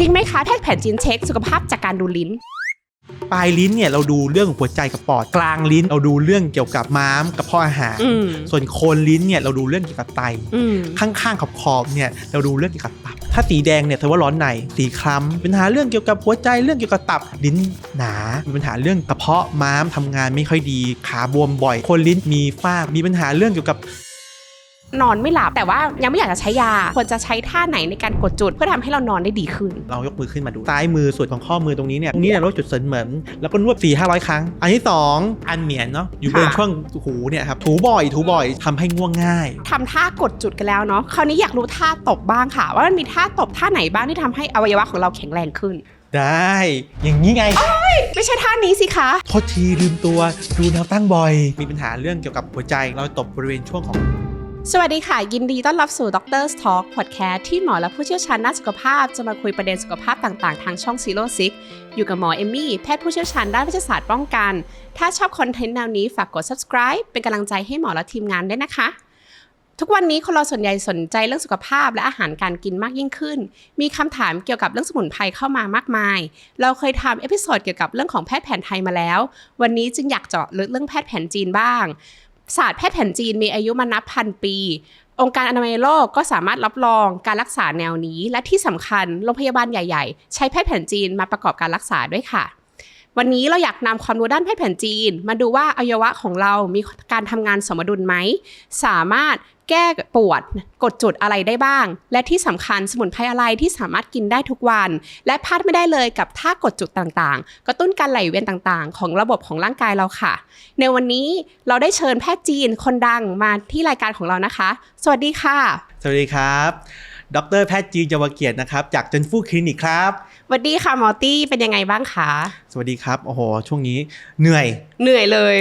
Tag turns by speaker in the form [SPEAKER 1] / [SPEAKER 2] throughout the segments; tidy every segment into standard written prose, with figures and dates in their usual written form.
[SPEAKER 1] จริงไหมคะแพทย์แผนจีนเช็คสุขภาพจากการดูลิ้น
[SPEAKER 2] ปลายลิ้นเนี่ยเราดูเรื่องหัวใจกับปอดกลางลิ้นเราดูเรื่องเกี่ยวกับม้ามกับพ่ออาหารส่วนโคนลิ้นเนี่ยเราดูเรื่องเกี่ยวกับไตข้างๆขอบเนี่ยเราดูเรื่องเกี่ยวกับตับถ้าสีแดงเนี่ยแสดงว่าร้อนในสีคล้ำเป็นปัญหาเรื่องเกี่ยวกับหัวใจเรื่องเกี่ยวกับตับลิ้นหนามีปัญหาเรื่องกระเพาะม้ามทำงานไม่ค่อยดีขาบวมบ่อยโคนลิ้นมีฝ้ามีปัญหาเรื่องเกี่ยวกับ
[SPEAKER 1] นอนไม่หลับแต่ว่ายังไม่อยากจะใช้ยาควรจะใช้ท่าไหนในการกดจุดเพื่อทำให้เรานอนได้ดีขึ้น
[SPEAKER 2] เรายกมือขึ้นมาดูซ้ายมือส่วนของข้อมือตรงนี้เนี่ยเราจุดเสินเหมือนแล้วก็นวด 4-500 ครั้งอันที่2อันเหมียนเนาะอยู่บนช่วงหูเนี่ยครับถูบ่อยทำให้ง่วงง่าย
[SPEAKER 1] ทำท่ากดจุดกันแล้วเนาะคราวนี้อยากรู้ท่าตบบ้างค่ะว่ามันมีท่าตบท่าไหนบ้างที่ทำให้อวัยวะของเราแข็งแรงขึ้น
[SPEAKER 2] ได้อย่างนี้ไง
[SPEAKER 1] ไม่ใช่ท่านี้สิคะ
[SPEAKER 2] โทษทีลืมตัวดูแนวตั้งบ่อยมีปัญหาเรื่องเกี่ยวกับหัวใจเราตบบริเวณช่วงของ
[SPEAKER 1] สวัสดีค่ะยินดีต้อนรับสู่ Doctor's Talk Podcast ที่หมอและผู้เชี่ยวชาญด้านสุขภาพจะมาคุยประเด็นสุขภาพต่างๆทางช่อง Zero Six อยู่กับหมอเอมมี่แพทย์ผู้เชี่ยวชาญด้านเวชศาสตร์ป้องกันถ้าชอบคอนเทนต์แนวนี้ฝากกด subscribe เป็นกำลังใจให้หมอและทีมงานด้วยนะคะทุกวันนี้คนเราส่วนใหญ่สนใจเรื่องสุขภาพและอาหารการกินมากยิ่งขึ้นมีคำถามเกี่ยวกับเรื่องสมุนไพรเข้ามามากมายเราเคยทำเอพิโซดเกี่ยวกับเรื่องของแพทย์แผนไทยมาแล้ววันนี้จึงอยากเจาะลึกเรื่องแพทย์แผนจีนบ้างศาสตร์แพทย์แผนจีนมีอายุมานับพันปีองค์การอนามัยโลกก็สามารถรับรองการรักษาแนวนี้และที่สำคัญโรงพยาบาลใหญ่ๆใช้แพทย์แผนจีนมาประกอบการรักษาด้วยค่ะวันนี้เราอยากนำความรู้ด้านแพทย์แผนจีนมาดูว่าอวัยวะของเรามีการทำงานสมดุลไหมสามารถแก้ปวดกดจุดอะไรได้บ้างและที่สำคัญสมุนไพรอะไรที่สามารถกินได้ทุกวันและพลาดไม่ได้เลยกับท่ากดจุดต่างๆกระตุ้นการไหลเวียนต่างๆของระบบของร่างกายเราค่ะในวันนี้เราได้เชิญแพทย์จีนคนดังมาที่รายการของเรานะคะสวัสดีค่ะ
[SPEAKER 2] สวัสดีครับดร.แพทย์จีนเยาวเกียรตินะครับจากเจนฟูคลินิกครับ
[SPEAKER 1] สวัสดีค่ะหมอตี้เป็นยังไงบ้างคะ
[SPEAKER 2] สวัสดีครับโอ้โหช่วงนี้เหนื่อย
[SPEAKER 1] เลย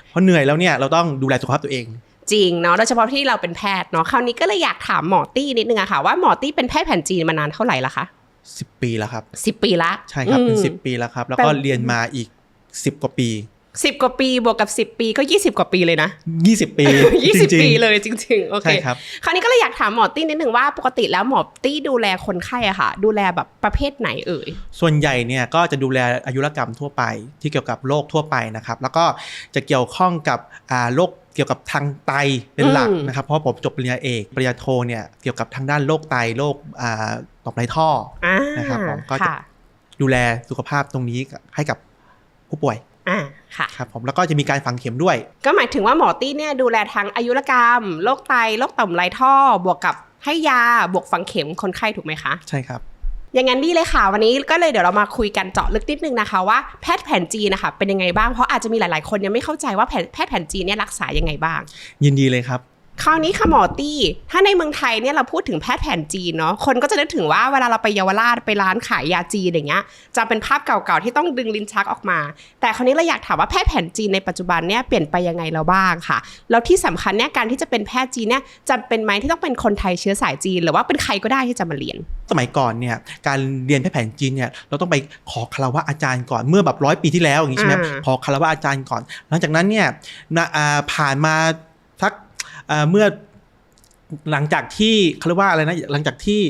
[SPEAKER 2] เพราะเหนื่อยแล้วเนี่ยเราต้องดูแลสุขภาพตัวเอง
[SPEAKER 1] จริงเนาะโดยเฉพาะที่เราเป็นแพทย์เนาะคราวนี้ก็เลยอยากถามหมอตี้นิดนึงอะค่ะว่าหมอตี้เป็นแพทย์แผนจีนมานานเท่าไหร่ละคะ
[SPEAKER 2] 10 ปีแล้วครับ
[SPEAKER 1] 10 ปีละ
[SPEAKER 2] ใช่ครับเป็น10 ปีแล้วครับแล้วก็เรียนมาอีก10 กว่าปี
[SPEAKER 1] 10 กว่าปีบวกกับ10 ปีก็20 กว่าปีเลยนะ
[SPEAKER 2] 20 ปี
[SPEAKER 1] 20 ปีเลยจริงๆโอเค
[SPEAKER 2] ครับ
[SPEAKER 1] คราวนี้ก็เลยอยากถามหมอตี้นิดนึงว่าปกติแล้วหมอตี้ดูแลคนไข้อะค่ะดูแลแบบประเภทไหนเอ่ย
[SPEAKER 2] ส่วนใหญ่เนี่ยก็จะดูแลอายุรกรรมทั่วไปที่เกี่ยวกับโรคทั่วไปนะครับแล้วก็จะเกี่ยวข้องกับโรคเกี่ยวกับทางไตเป็นหลักนะครับเพราะผมจบปริญญาเอกปริญญาโทเนี่ยเกี่ยวกับทางด้านโรคไตโรคต่อมไรท่อนะครับผมก็จะดูแลสุขภาพตรงนี้ให้กับผู้ป่วย
[SPEAKER 1] ค่ะ
[SPEAKER 2] ครับผมแล้วก็จะมีการฝังเข็มด้วย
[SPEAKER 1] ก็หมายถึงว่าหมอตี้เนี่ยดูแลทางอายุรกรรมโรคไตโรคต่อมไรท่อบวกกับให้ยาบวกฝังเข็มคนไข้ถูกไหมคะ
[SPEAKER 2] ใช่ครับ
[SPEAKER 1] อย่างนั้นดีเลยค่ะวันนี้ก็เลยเดี๋ยวเรามาคุยกันเจาะลึกนิดนึงนะคะว่าแพทย์แผนจีนนะคะเป็นยังไงบ้างเพราะอาจจะมีหลายๆคนยังไม่เข้าใจว่าแพทย์แผนจีนเนี่ยรักษายังไงบ้าง
[SPEAKER 2] ยินดีเลยครับ
[SPEAKER 1] คราวนี้ค่ะหมอตี้ถ้าในเมืองไทยเนี่ยเราพูดถึงแพทย์แผนจีนเนาะคนก็จะนึกถึงว่าเวลาเราไปเยาวราชไปร้านขายยาจีนอย่างเงี้ยจะเป็นภาพเก่าๆที่ต้องดึงลิ้นชักออกมาแต่คราวนี้เราอยากถามว่าแพทย์แผนจีนในปัจจุบันเนี่ยเปลี่ยนไปยังไงแล้วบ้างค่ะแล้วที่สำคัญเนี่ยการที่จะเป็นแพทย์จีนเนี่ยจำเป็นไหมที่ต้องเป็นคนไทยเชื้อสายจีนหรือว่าเป็นใครก็ได้ที่จะมาเรียน
[SPEAKER 2] สมัยก่อนเนี่ยการเรียนแพทย์แผนจีนเนี่ยเราต้องไปขอคารวะอาจารย์ก่อนเมื่อแบบ100 ปีที่แล้วอย่างงี้ใช่ไหมขอคารวะอาจารย์ก่อนหลังจากนั้นเนี่ยผ่านมาสักเมื่อหลังจากที่เขาเรียกว่าอะไรนะหลังจากที่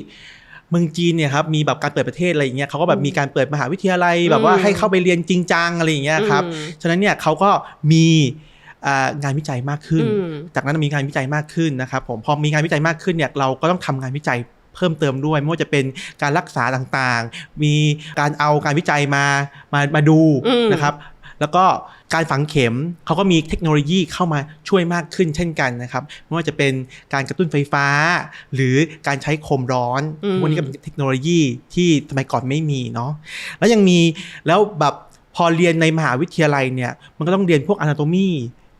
[SPEAKER 2] เมืองจีนเนี่ยครับมีแบบการเปิดประเทศอะไรอย่างเงี้ยเขาก็แบบมีการเปิดมหาวิทยาลัยแบบว่าให้เข้าไปเรียนจริงจังอะไรอย่างเงี้ยครับฉะนั้นเนี่ยเขาก็มีงานวิจัยมากขึ้นจากนั้นมีงานวิจัยมากขึ้นนะครับผมพอมีงานวิจัยมากขึ้นเนี่ยเราก็ต้องทำงานวิจัยเพิ่มเติมด้วยไม่ว่าจะเป็นการรักษาต่างๆมีการเอาการวิจัยมาดูนะครับแล้วก็การฝังเข็มเขาก็มีเทคโนโลยีเข้ามาช่วยมากขึ้นเช่นกันนะครับไม่ว่าจะเป็นการกระตุ้นไฟฟ้าหรือการใช้โคมร้อนวันนี้ก็เป็นเทคโนโลยีที่สมัยก่อนไม่มีเนาะแล้วยังมีแล้วแบบพอเรียนในมหาวิทยาลัยเนี่ยมันก็ต้องเรียนพวก anatomy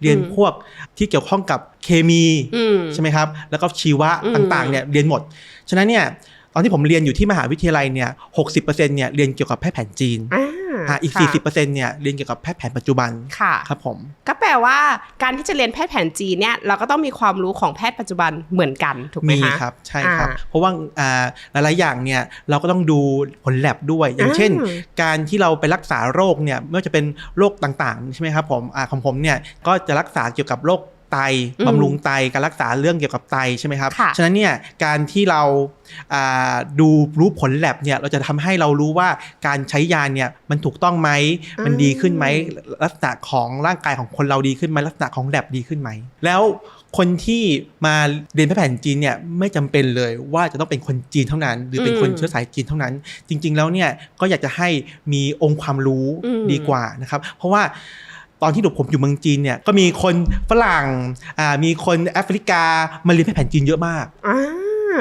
[SPEAKER 2] เรียนพวกที่เกี่ยวข้องกับเคมีใช่ไหมครับแล้วก็ชีวะต่างๆเนี่ยเรียนหมดฉะนั้นเนี่ยตอนที่ผมเรียนอยู่ที่มหาวิทยาลัยเนี่ย 60% เนี่ยเรียนเกี่ยวกับแพทย์แผนจีนอีก 40% เนี่ยเรียนเกี่ยวกับแพทย์แผนปัจจุบันครับผม
[SPEAKER 1] ก็แปลว่าการที่จะเรียนแพทย์แผนจีนเนี่ยเราก็ต้องมีความรู้ของแพทย์ปัจจุบันเหมือนกันถูกไหมคะ
[SPEAKER 2] มีครับใช่ครับเพราะว่าหลายๆอย่างเนี่ยเราก็ต้องดูผลแลบด้วยอย่างเช่นการที่เราไปรักษาโรคเนี่ยไม่ว่าจะเป็นโรคต่างๆใช่ไหมครับผมของผมเนี่ยก็จะรักษาเกี่ยวกับโรคไ ไตบำรุงไตการรักษาเรื่องเกี่ยวกับไตใช่ไหมครับฉะนั้นเนี่ยการที่เราดูรู้ผลแลบเนี่ยเราจะทำให้เรารู้ว่าการใช้ยาเนี่ยมันถูกต้องไหมมันดีขึ้นไหมลักษณะของร่างกายของคนเราดีขึ้นไหมลักษณะของแลบดีขึ้นไหมแล้วคนที่มาเรียนแพทย์แผนจีนเนี่ยไม่จำเป็นเลยว่าจะต้องเป็นคนจีนเท่านั้นหรือเป็นคนเชื้อสายจีนเท่านั้นจริงๆแล้วเนี่ยก็อยากจะให้มีองค์ความรู้ดีกว่านะครับเพราะว่าตอนที่ผมอยู่เมืองจีนเนี่ยก็มีคนฝรั่งมีคนแอฟริกามาเรียนแพทย์แผนจีนเยอะมาก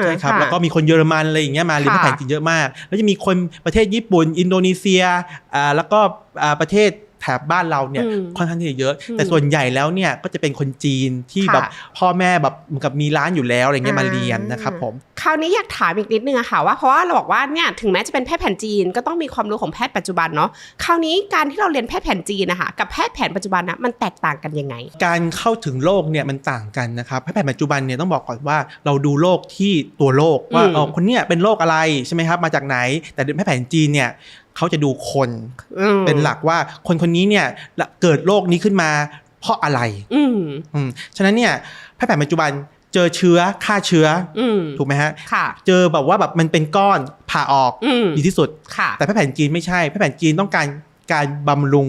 [SPEAKER 2] ใช่ครับแล้วก็มีคนเยอรมันอะไรอย่างเงี้ยมาเรียนแพทย์แผนจีนเยอะมากแล้วจะมีคนประเทศญี่ปุ่นอินโดนีเซียแล้วก็ประเทศแถบบ้านเราเนี่ยค่อนข้างที่จะเยอะแต่ส่วนใหญ่แล้วเนี่ยก็จะเป็นคนจีนที่แบบพ่อแม่แบบเหมือนกับมีร้านอยู่แล้วอะไรเงี้ยมาเรียนนะครับผม
[SPEAKER 1] คราวนี้อยากถามอีกนิดนึงอะค่ะว่าเพราะว่าเราบอกว่าเนี่ยถึงแม้จะเป็นแพทย์แผนจีนก็ต้องมีความรู้ของแพทย์ปัจจุบันเนาะคราวนี้การที่เราเรียนแพทย์แผนจีนนะคะกับแพทย์แผนปัจจุบันนะมันแตกต่างกันยังไง
[SPEAKER 2] การเข้าถึงโรคเนี่ยมันต่างกันนะครับแพทย์แผนปัจจุบันเนี่ยต้องบอกก่อนว่าเราดูโรคที่ตัวโรคว่าคนเนี้ยเป็นโรคอะไรใช่ไหมครับมาจากไหนแต่แพทย์แผนจีนเนี่ยเขาจะดูคนเป็นหลักว่าคนคนนี้เนี่ยเกิดโรคนี้ขึ้นมาเพราะอะไรฉะนั้นเนี่ยแพทย์แผนปัจจุบันเจอเชื้อฆ่าเชื้อถูกไหมฮะเจอแบบว่าแบบมันเป็นก้อนผ่าออกดีที่สุดแต่แพทย์แผนจีนไม่ใช่แพทย์แผนจีนต้องการบำรุง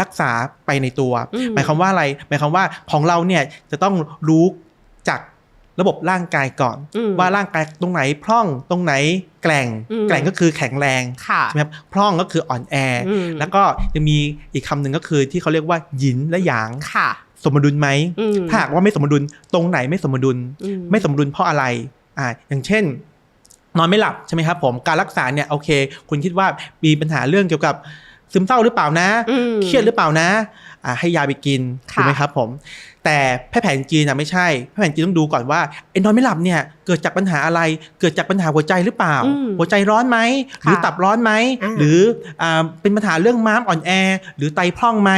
[SPEAKER 2] รักษาไปในตัวหมายความว่าอะไรหมายความว่าของเราเนี่ยจะต้องรู้จากระบบร่างกายก่อนว่าร่างกายตรงไหนพร่องตรงไหนแกร่งก็คือแข็งแรงใช่ไหมครับพร่องก็คืออ่อนแอแล้วก็จะมีอีกคำหนึ่งก็คือที่เขาเรียกว่าหยินและหยางสมดุลไหมถ้าหากว่าไม่สมดุลตรงไหนไม่สมดุลไม่สมดุลเพราะอะไรอย่างเช่นนอนไม่หลับใช่ไหมครับผมการรักษาเนี่ยโอเคคุณคิดว่ามีปัญหาเรื่องเกี่ยวกับซึมเศร้าหรือเปล่านะเครียดหรือเปล่านะให้ยาไปกินถูกไหมครับผมแต่แพทย์แผนจีนไม่ใช่แพทย์แผนจีนต้องดูก่อนว่าไอ้นอนไม่หลับเนี่ยเกิดจากปัญหาอะไรเกิดจากปัญหาหัวใจหรือเปล่าหัวใจร้อนไหมหรือตับร้อนไหมหรือเป็นปัญหาเรื่องม้ามอ่อนแอหรือไตพร่องไหม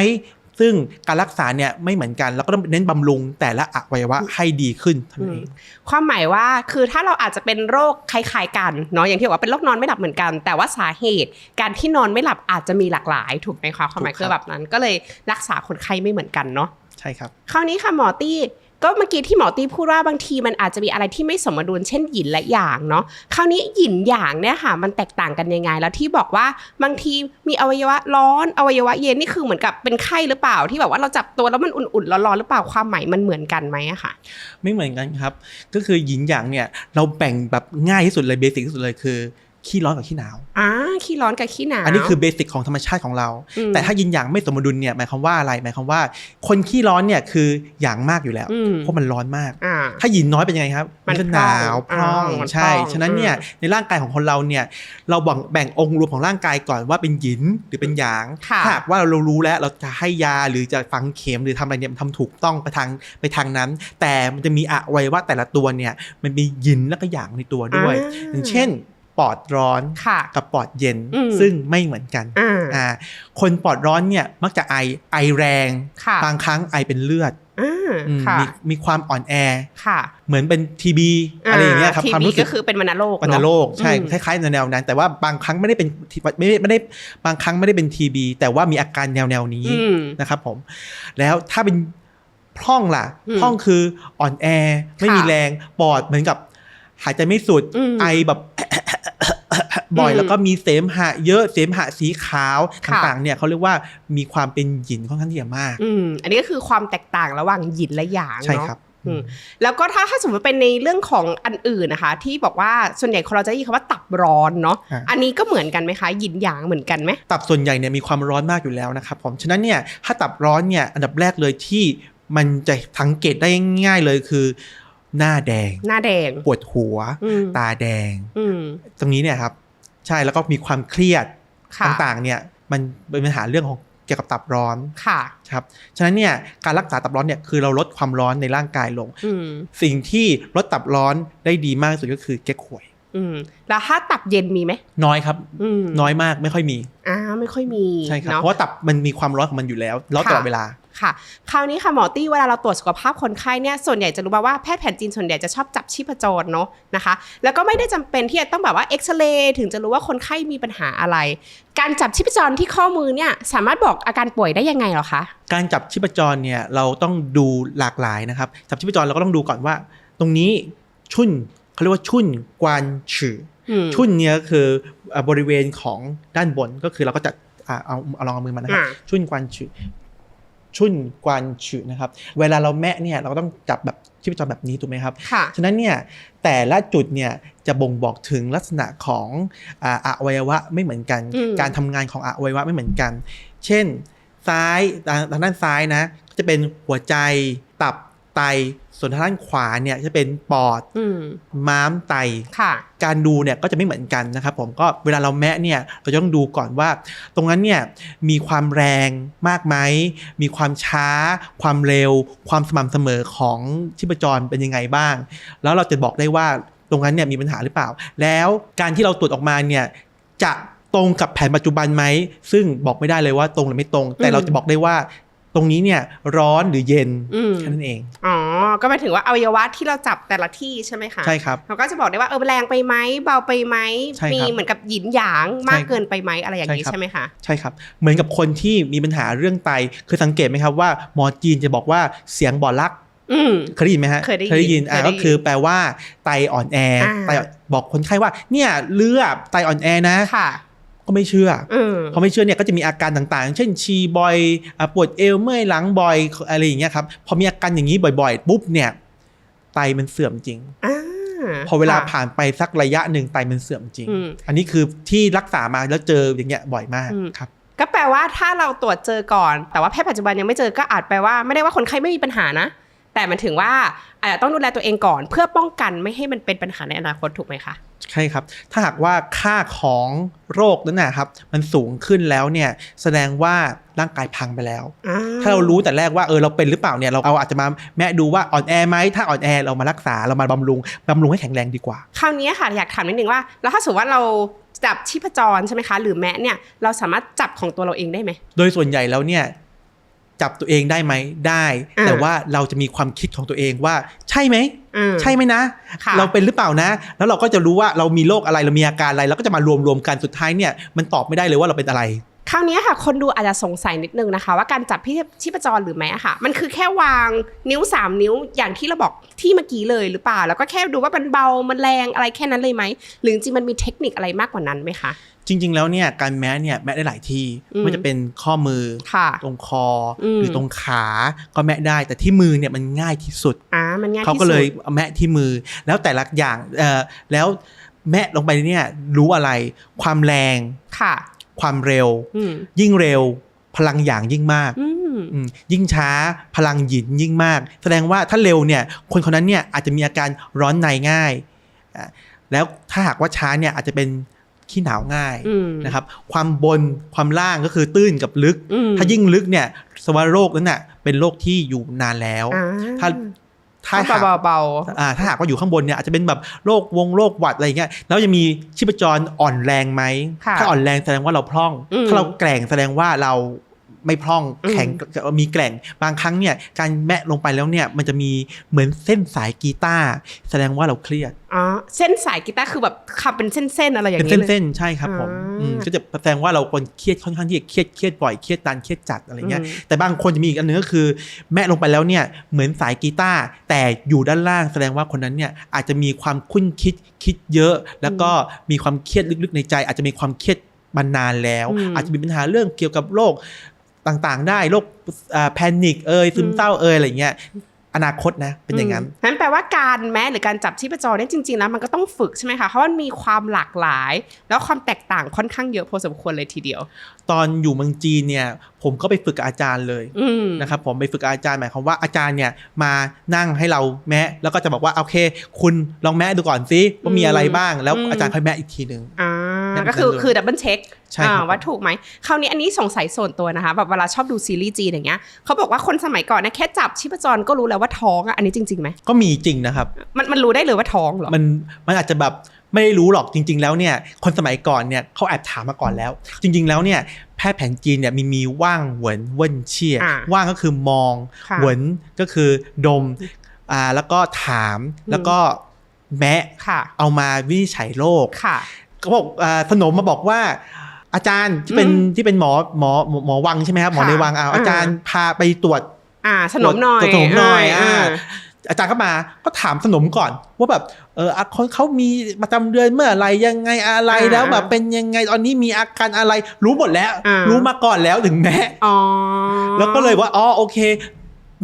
[SPEAKER 2] ซึ่งการรักษาเนี่ยไม่เหมือนกันแล้วก็ต้องเน้นบำรุงแต่ละอวัยวะให้ดีขึ้นเท่านั้นเอง
[SPEAKER 1] ความหมายว่าคือถ้าเราอาจจะเป็นโรคคล้ายๆกันเนาะอย่างที่บอกว่าเป็นโรคนอนไม่หลับเหมือนกันแต่ว่าสาเหตุการที่นอนไม่หลับอาจจะมีหลากหลายถูกไหมคะความหมายคือแบบนั้นก็เลยรักษาคนไข้ไม่เหมือนกันเนาะ
[SPEAKER 2] ใช่ครับ
[SPEAKER 1] คราวนี้ค่ะหมอตี้ก็เมื่อกี้ที่หมอตี้พูดว่าบางทีมันอาจจะมีอะไรที่ไม่สมดุลเช่นหยินและหยางเนาะคราวนี้หยินหยางเนี่ยค่ะมันแตกต่างกันยังไงแล้วที่บอกว่าบางทีมีอวัยวะร้อนอวัยวะเย็นนี่คือเหมือนกับเป็นไข้หรือเปล่าที่แบบว่าเราจับตัวแล้วมันอุ่นๆร้อนๆหรือเปล่าความหมายมันเหมือนกันไหมอะค่ะ
[SPEAKER 2] ไม่เหมือนกันครับก็คือหยินหยางเนี่ยเราแบ่งแบบง่ายที่สุดเลยเบสิกที่สุดเลยคือขี้ร้อนกับขี้หนาว
[SPEAKER 1] ขี้ร้อนกับขี้หนาว
[SPEAKER 2] อันนี้คือเบสิกของธรรมชาติของเราแต่ถ้ายินหยางไม่สมดุลเนี่ยหมายความว่าอะไรหมายความว่าคนขี้ร้อนเนี่ยคือหยางมากอยู่แล้วเพราะมันร้อนมากถ้ายินน้อยเป็นยังไงครับมันจะหนาวพร่องใช่ฉะนั้นเนี่ยในร่างกายของคนเราเนี่ยเราแบ่งองค์รวมของร่างกายก่อนว่าเป็นหยินหรือเป็นหยางถ้าหากว่าเรารู้แล้วเราจะให้ยาหรือจะฝังเข็มหรือทำอะไรเนี่ยมันทำถูกต้องไปทางนั้นแต่มันจะมีอวัยวะแต่ละตัวเนี่ยมันมีหยินและก็หยางในตัวด้วยอย่างเช่นปอดร้อนกับปอดเย็นซึ่งไม่เหมือนกันคนปอดร้อนเนี่ยมักจะไอแรงบางครั้งไอเป็นเลือดมีความอ่อนแอเหมือนเป็นทีบีอะไรอย่างเงี้ยครับ
[SPEAKER 1] ความรู้สึกก็คือเป็นวัณโรค
[SPEAKER 2] ใช่คล้ายๆแนวนั้นแต่ว่าบางครั้งไม่ได้เป็นไม่ได้บางครั้งไม่ได้เป็นทีบีแต่ว่ามีอาการแนวนี้นะครับผมแล้วถ้าเป็นพร่องล่ะพร่องคืออ่อนแอไม่มีแรงปอดเหมือนกับหายใจไม่สุดไอแบบบ่อยแล้วก็มีเสมหะเยอะเสมหะสีขาวต่างๆเนี่ยเขาเรียกว่ามีความเป็นหยินค่อนข้างที่จะมาก
[SPEAKER 1] อันนี้ก็คือความแตกต่างระหว่างหยินและหยาง
[SPEAKER 2] ใช่ครับ
[SPEAKER 1] แล้วก็ถ้าสมมติเป็นในเรื่องของอันอื่นนะคะที่บอกว่าส่วนใหญ่คนเราจะได้ยินคำว่าตับร้อนเนาะอันนี้ก็เหมือนกันไหมคะหยินหยางเหมือนกันไหม
[SPEAKER 2] ตับส่วนใหญ่เนี่ยมีความร้อนมากอยู่แล้วนะครับผมฉะนั้นเนี่ยถ้าตับร้อนเนี่ยอันดับแรกเลยที่มันจะสังเกตได้ง่ายเลยคือหน้าแดงปวดหัวตาแดงตรงนี้เนี่ยครับใช่แล้วก็มีความเครียดต่างๆเนี่ยมันเป็นปัญหาเรื่องของเกี่ยวกับตับร้อนครับฉะนั้นเนี่ยการรักษาตับร้อนเนี่ยคือเราลดความร้อนในร่างกายลงสิ่งที่ลดตับร้อนได้ดีมากที่สุดก็คือเก๊กฮวย
[SPEAKER 1] แล้วถ้าตับเย็นมีไหม
[SPEAKER 2] น้อยครับน้อยมากไม่ค่อยมี
[SPEAKER 1] ไม่ค่อยมี
[SPEAKER 2] ใช่ครับเพราะว่าตับมันมีความร้อนของมันอยู่แล้วตลอดเวลา
[SPEAKER 1] ค่ะคราวนี้ค่ะหมอตี้เวลาเราตรวจสุขภาพคนไข้เนี่ยส่วนใหญ่จะรู้ว่าแพทย์แผนจีนส่วนใหญ่จะชอบจับชีพจรเนาะนะคะแล้วก็ไม่ได้จำเป็นที่จะต้องแบบว่าเอ็กซเรย์ถึงจะรู้ว่าคนไข้มีปัญหาอะไรการจับชีพจรที่ข้อมือเนี่ยสามารถบอกอาการป่วยได้ยังไงเหรอคะ
[SPEAKER 2] การจับชีพจรเนี่ยเราต้องดูหลากหลายนะครับจับชีพจรเราก็ต้องดูก่อนว่าตรงนี้ชุ่นเขาเรียกว่าชุ่นกวานฉือชุ่นเนี่ยคือบริเวณของด้านบนก็คือเราก็จะเอาลองเอามือมานะครับชุ่นกวานฉือชุ่นกวานฉือนะครับเวลาเราแมะเนี่ยเราก็ต้องจับแบบชีพจรแบบนี้ถูกไหมครับฉะนั้นเนี่ยแต่ละจุดเนี่ยจะบ่งบอกถึงลักษณะของอวัยวะไม่เหมือนกันการทำงานของอวัยวะไม่เหมือนกันเช่นซ้ายทางด้านซ้ายนะจะเป็นหัวใจตับไตส่วนทางด้านขวาเนี่ยจะเป็นปอดม้ามไตการดูเนี่ยก็จะไม่เหมือนกันนะครับผมก็เวลาเราแมะเนี่ยเราต้องดูก่อนว่าตรงนั้นเนี่ยมีความแรงมากไหมมีความช้าความเร็วความสม่ำเสมอของชีพจรเป็นยังไงบ้างแล้วเราจะบอกได้ว่าตรงนั้นเนี่ยมีปัญหาหรือเปล่าแล้วการที่เราตรวจออกมาเนี่ยจะตรงกับแผนปัจจุบันไหมซึ่งบอกไม่ได้เลยว่าตรงหรือไม่ตรงแต่เราจะบอกได้ว่าตรงนี้เนี่ยร้อนหรือเย็นแค่นั้นเอง
[SPEAKER 1] อ๋อก็หมายถึงว่าอวัยวะที่เราจับแต่ละที่ใช่ไหมคะ
[SPEAKER 2] ใช่ครับ
[SPEAKER 1] เราก็จะบอกได้ว่าแรงไปไหมเบาไปไหมมีเหมือนกับหยินหยางมากเกินไปไหมอะไรอย่างนี้ใช่ไหมคะ
[SPEAKER 2] ใช่ครับเหมือนกับคนที่มีปัญหาเรื่องไตคือสังเกตไหมครับว่าหมอจีนจะบอกว่าเสียงบ่อลักเคยได้ยินไหมฮะ
[SPEAKER 1] เคยได้ยิน
[SPEAKER 2] ก็คือแปลว่าไตอ่อนแอไตบอกคนไข้ว่าเนี่ยเลือดไตอ่อนแอนะก็ไม่เชื่อพอไม่เชื่อเนี่ยก็จะมีอาการต่างๆเช่นฉี่บ่อยปวดเอวเมื่อยหลังบ่อยอะไรอย่างเงี้ยครับพอมีอาการอย่างนี้บ่อยๆปุ๊บเนี่ยไตมันเสื่อมจริงพอเวลาผ่านไปสักระยะหนึ่งไตมันเสื่อมจริงอันนี้คือที่รักษามาแล้วเจออย่างเงี้ยบ่อยมากครับ
[SPEAKER 1] ก็แปลว่าถ้าเราตรวจเจอก่อนแต่ว่าแพทย์ปัจจุบันยังไม่เจอก็อาจแปลว่าไม่ได้ว่าคนไข้ไม่มีปัญหานะแต่มันถึงว่าอาจจะต้องดูแลตัวเองก่อนเพื่อป้องกันไม่ให้มันเป็นปัญหาในอนาคตถูกไหมคะ
[SPEAKER 2] ใช่ครับถ้าหากว่าค่าของโรคนั้นนะครับมันสูงขึ้นแล้วเนี่ยแสดงว่าร่างกายพังไปแล้วถ้าเรารู้แต่แรกว่าเราเป็นหรือเปล่าเนี่ยเราอาจจะมาแม่ดูว่าอ่อนแอไหมถ้าอ่อนแอเรามารักษาเรามาบำรุงให้แข็งแรงดีกว่า
[SPEAKER 1] คราวนี้ค่ะอยากถามนิดนึงว่าแล้วถ้าสมมติว่าเราจับชีพจรใช่ไหมคะหรือแมะเนี่ยเราสามารถจับของตัวเราเองได้ไหม
[SPEAKER 2] โดยส่วนใหญ่แล้วเนี่ยจับตัวเองได้ไหมได้แต่ว่าเราจะมีความคิดของตัวเองว่าใช่ไหมใช่ไหมนะเราเป็นหรือเปล่านะแล้วเราก็จะรู้ว่าเรามีโรคอะไรเรามีอาการอะไรแล้วก็จะมารวมกันสุดท้ายเนี่ยมันตอบไม่ได้เลยว่าเราเป็นอะไร
[SPEAKER 1] คราวนี้ค่ะคนดูอาจจะสงสัยนิดนึงนะคะว่าการจับชีพจรหรือแม้ค่ะมันคือแค่วางนิ้ว3นิ้วอย่างที่เราบอกที่เมื่อกี้เลยหรือเปล่าแล้วก็แค่ดูว่ามันเบามันแรงอะไรแค่นั้นเลยไหมหรือจริงมันมีเทคนิคอะไรมากกว่านั้นไหมคะ
[SPEAKER 2] จริงๆแล้วเนี่ยการแมะเนี่ยแมะได้หลายที่ไม่ว่าจะเป็นข้อมือตรงคอหรือตรงขาก็แมะได้แต่ที่มือเนี่ยมันง่ายที่สุด
[SPEAKER 1] มันง่ายที่สุด
[SPEAKER 2] เขาก็เลยแมะที่มือแล้วแต่ละอย่างแล้วแมะลงไปเนี่ยรู้อะไรความแรงความเร็วยิ่งเร็วพลังหยางยิ่งมากยิ่งช้าพลังหยินยิ่งมากแสดงว่าถ้าเร็วเนี่ยคนนั้นเนี่ยอาจจะมีอาการร้อนในง่ายแล้วถ้าหากว่าช้าเนี่ยอาจจะเป็นขี้หนาวง่ายนะครับความบนความล่างก็คือตื้นกับลึกถ้ายิ่งลึกเนี่ยสวรรคโรคนั้นน่ะเป็นโรคที่อยู่นานแล้วถ้า
[SPEAKER 1] เบา
[SPEAKER 2] ถ้าหากว่าอยู่ข้างบนเนี่ยอาจจะเป็นแบบโรคหวัดอะไรเงี้ยแล้วจะมีชีพจรอ่อนแรงไหมถ้าอ่อนแรงแสดงว่าเราพร่องถ้าเราแกร่งแสดงว่าเราไม่พร่องแข็งมีแกร่งบางครั้งเนี่ยการแมะลงไปแล้วเนี่ยมันจะมีเหมือนเส้นสายกีตาร์แสดงว่าเราเครียด
[SPEAKER 1] เส้นสายกีตาร์คือแบบขับเป็นเส้นๆอะไรอย่างนี้
[SPEAKER 2] เป็นเส้นๆใช่ครับผมก็จะแสดงว่าเราคนเครียดค่อนข้างที่จะเครียดบ่อยเครียดนานเครียดจัดอะไรเงี้ยแต่บางคนจะมีอีกอันนึงก็คือแมะลงไปแล้วเนี่ยเหมือนสายกีตาร์แต่อยู่ด้านล่างแสดงว่าคนนั้นเนี่ยอาจจะมีความคุ้นคิดเยอะแล้วก็มีความเครียดลึกๆในใจอาจจะมีความเครียดมานานแล้วอาจจะมีปัญหาเรื่องเกี่ยวกับโรคต่างๆได้โรคแพนิคซึมเศร้าอะไรเงี้ยอนาคตนะเป็นอย่างนั้น
[SPEAKER 1] นั่นแปลว่าการแม้หรือการจับชีพจรเนี่ยจริงๆแล้วมันก็ต้องฝึกใช่ไหมคะเพราะมันมีความหลากหลายแล้วความแตกต่างค่อนข้างเยอะพอสมควรเลยทีเดียว
[SPEAKER 2] ตอนอยู่เมืองจีนเนี่ยผมก็ไปฝึกกับอาจารย์เลยนะครับผมไปฝึกกับอาจารย์หมายความว่าอาจารย์เนี่ยมานั่งให้เราแมะแล้วก็จะบอกว่าโอเคคุณลองแมะดูก่อนซิว่ามีอะไรบ้างแล้วอาจารย์ค่อยแมะอีกทีนึง
[SPEAKER 1] ก็คือดับเบิลเช็คว่าถูกไหมคราวนี้อันนี้สงสัยส่วนตัวนะคะแบบเวลาชอบดูซีรีส์จีนอย่างเงี้ยเขาบอกว่าคนสมัยก่อนนะแค่จับชีพจรก็รู้แล้วว่าท้องอันนี้จริงๆไหม
[SPEAKER 2] ก็มีจริงนะครับ
[SPEAKER 1] มันรู้ได้เลยว่าท้องเหรอ
[SPEAKER 2] มันอาจจะแบบไม่ได้รู้หรอกจริงๆแล้วเนี่ยคนสมัยก่อนเนี่ยเขาแอบถามมาก่อนแล้วจริงๆแล้วเนี่ย แพทย์แผนจีนเนี่ยมีว่างเหวินเว่นเชี่ยว่างก็คือมองเหวินก็คือดมแล้วก็ถามแล้วก็แมะเอามาวินิจฉัยโรคเขาบอกสนมมาบอกว่าอาจารย์ที่เป็นหมอวังใช่ไหมครับหมอในวังอาจารย์พาไปตรวจ
[SPEAKER 1] สนมหน่อย
[SPEAKER 2] อาจารย์ก็มาก็ถามสนมก่อนว่าแบบคนเขามีประจำเดือนเมื่ออะไรยังไงอะไรแล้วแบบเป็นยังไงตอนนี้มีอาการอะไรรู้หมดแล้วรู้มาก่อนแล้วถึงแม้แล้วก็เลยว่าโอเค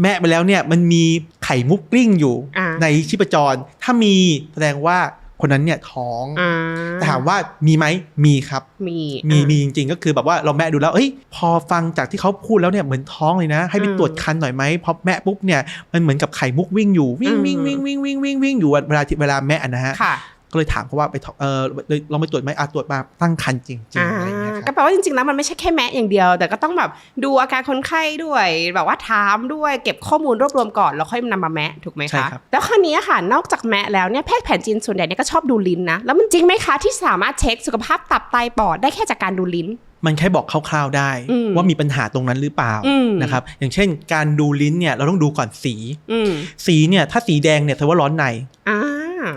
[SPEAKER 2] แม่ไปแล้วเนี่ยมันมีไข่มุกกลิ้งอยู่ในชีพจรถ้ามีแสดงว่าคนนั้นเนี่ยท้องแต่ถามว่ามีไหมมีครับมีจริงๆก็คือแบบว่าเราแม่ดูแล้วพอฟังจากที่เขาพูดแล้วเนี่ยเหมือนท้องเลยนะให้ไปตรวจคันหน่อยไหมพอแม่ปุ๊บเนี่ยมันเหมือนกับไข่มุกวิ่งอยู่วิ่งอยู่เวลาแม่นะฮะก็เลยถามเขาว่าไปลองไปตรวจไหมตรวจมาตั้งครรภ์จริงๆอะไรอย่างเงี้ย
[SPEAKER 1] ก็แปลว่าจริงๆแล้วมันไม่ใช่แค่แมะอย่างเดียวแต่ก็ต้องแบบดูอาการคนไข้ด้วยแบบว่าถามด้วยเก็บข้อมูลรวบรวมก่อนแล้วค่อยนำมาแมะถูกไหมคะแล้วคราวนี้ค่ะนอกจากแมะแล้วเนี่ยแพทย์แผนจีนส่วนใหญ่เนี่ยก็ชอบดูลิ้นนะแล้วมันจริงไหมคะที่สามารถเช็คสุขภาพตับไตปอดได้แค่จากการดูลิ้น
[SPEAKER 2] มันแค่บอกคร่าวๆได้ว่ามีปัญหาตรงนั้นหรือเปล่านะครับอย่างเช่นการดูลิ้นเนี่ยเราต้องดูก่อนสีเนี่ยถ้าสีแดงเนี่ยแสดงว่าร้อนใน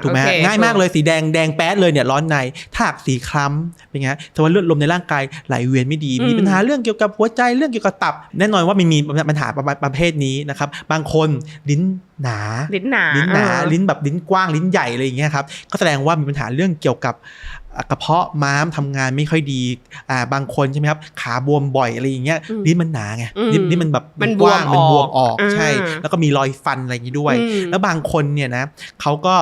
[SPEAKER 2] ถูกไหมง่ายมากเลยสีแดงแป๊ดเลยเนี่ยร้อนในถ้าสีคล้ำเป็นไงแต่ว่าเลือดลมในร่างกายไหลเวียนไม่ดีมีปัญหาเรื่องเกี่ยวกับหัวใจเรื่องเกี่ยวกับตับแน่นอนว่ามันมีปัญหาประเภทนี้นะครับบางคนลิ้นหนาลิ้นแบบลิ้นกว้างลิ้นใหญ่อะไรอย่างเงี้ยครับก็แสดงว่ามีปัญหาเรื่องเกี่ยวกับกระเพาะม้ามทำงานไม่ค่อยดีบางคนใช่ไหมครับขาบวมบ่อยอะไรอย่างเงี้ยลิ้นมันหนาไงลิ้นมันแบบ
[SPEAKER 1] มัน
[SPEAKER 2] กว้างมันบวมออก
[SPEAKER 1] ใ
[SPEAKER 2] ช่แล้วก็มีรอยฟันอะไรอย่างงี้ด้วยแล้วบางคนเนี่ยนะเขาก็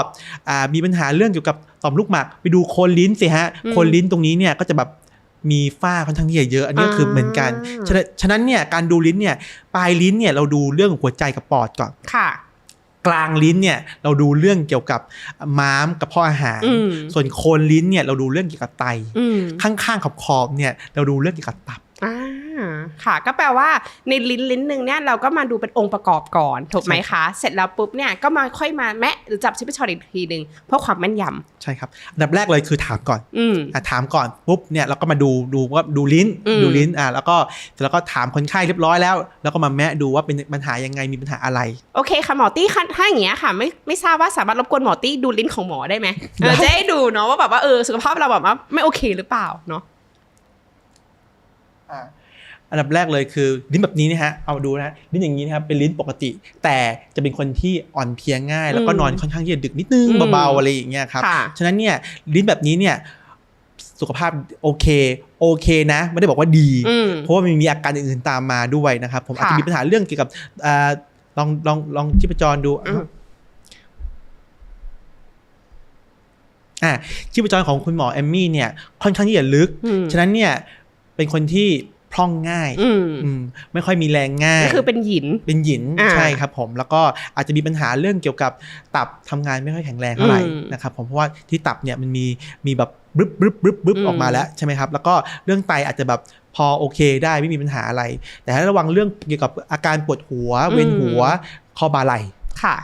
[SPEAKER 2] มีปัญหาเรื่องเกี่ยวกับต่อมลูกหมากไปดูโคนลิ้นสิฮะโคนลิ้นตรงนี้เนี่ยก็จะแบบมีฝ้าค่อนข้างที่จะเยอะอันนี้ก็คือเหมือนกันฉะนั้นเนี่ยการดูลิ้นเนี่ยปลายลิ้นเนี่ยเราดูเรื่องหัวใจกับปอดก่อนกลางลิ้นเนี่ยเราดูเรื่องเกี่ยวกับม้ามกับเพาะอาหารส่วนโคนลิ้นเนี่ยเราดูเรื่องเกี่ยวกับไตข้างๆขอบๆเนี่ยเราดูเรื่องเกี่ยวกับตับ
[SPEAKER 1] ค่ะก็แปลว่าในลิ้นนึงเนี่ยเราก็มาดูเป็นองค์ประกอบก่อนถูกไหมคะเสร็จแล้วปุ๊บเนี่ยก็มาค่อยมาแมะหรือจับชีพจรอีกทีนึงเพื่อความแม่นยำ
[SPEAKER 2] ใช่ครับอันดับแรกเลยคือถามก่อนถามก่อนปุ๊บเนี่ยเราก็มาดูว่าดูลิ้นแล้วก็ถามคนไข้เรียบร้อยแล้วก็มาแมะดูว่าเป็นปัญหายังไงมีปัญหาอะไร
[SPEAKER 1] โอเคค่ะหมอตี้ถ้าอย่างเงี้ยค่ะไม่ทราบว่าสามารถรบกวนหมอตี้ดูลิ้นของหมอได้ไหมจะให้ดูเนาะว่าแบบว่าสุขภาพเราแบบว่าไม่โอเคหรือเปล่าเนาะ
[SPEAKER 2] อันดับแรกเลยคือลิ้นแบบนี้นะฮะเอาดูนะลิ้นอย่างนี้นะครับเป็นลิ้นปกติแต่จะเป็นคนที่อ่อนเพลียง่ายแล้วก็นอนค่อนข้างที่จะดึกนิดนึงเบาๆอะไรอย่างเงี้ยครับฉะนั้นเนี่ยลิ้นแบบนี้เนี่ยสุขภาพโอเคนะไม่ได้บอกว่าดีเพราะว่ามันมีอาการอื่นๆตามมาด้วยนะครับผมอาจจะมีปัญหาเรื่องเกี่ยวกับลองชีพจรดูชีพจรของคุณหมอแอมมี่เนี่ยค่อนข้างที่จะลึกฉะนั้นเนี่ยเป็นคนที่พร่องง่ายไม่ค่อยมีแรงง่าย
[SPEAKER 1] ก็คือเป็นหยิน
[SPEAKER 2] ใช่ครับผมแล้วก็อาจจะมีปัญหาเรื่องเกี่ยวกับตับทำงานไม่ค่อยแข็งแรงเท่าไหร่นะครับผมเพราะว่าที่ตับเนี่ยมันมีแบบบึ๊บออกมาแล้วใช่ไหมครับแล้วก็เรื่องไตอาจจะแบบพอโอเคได้ไม่มีปัญหาอะไรแต่ให้ระวังเรื่องเกี่ยวกับอาการปวดหัวเวียนหัวคอบ่าไหล่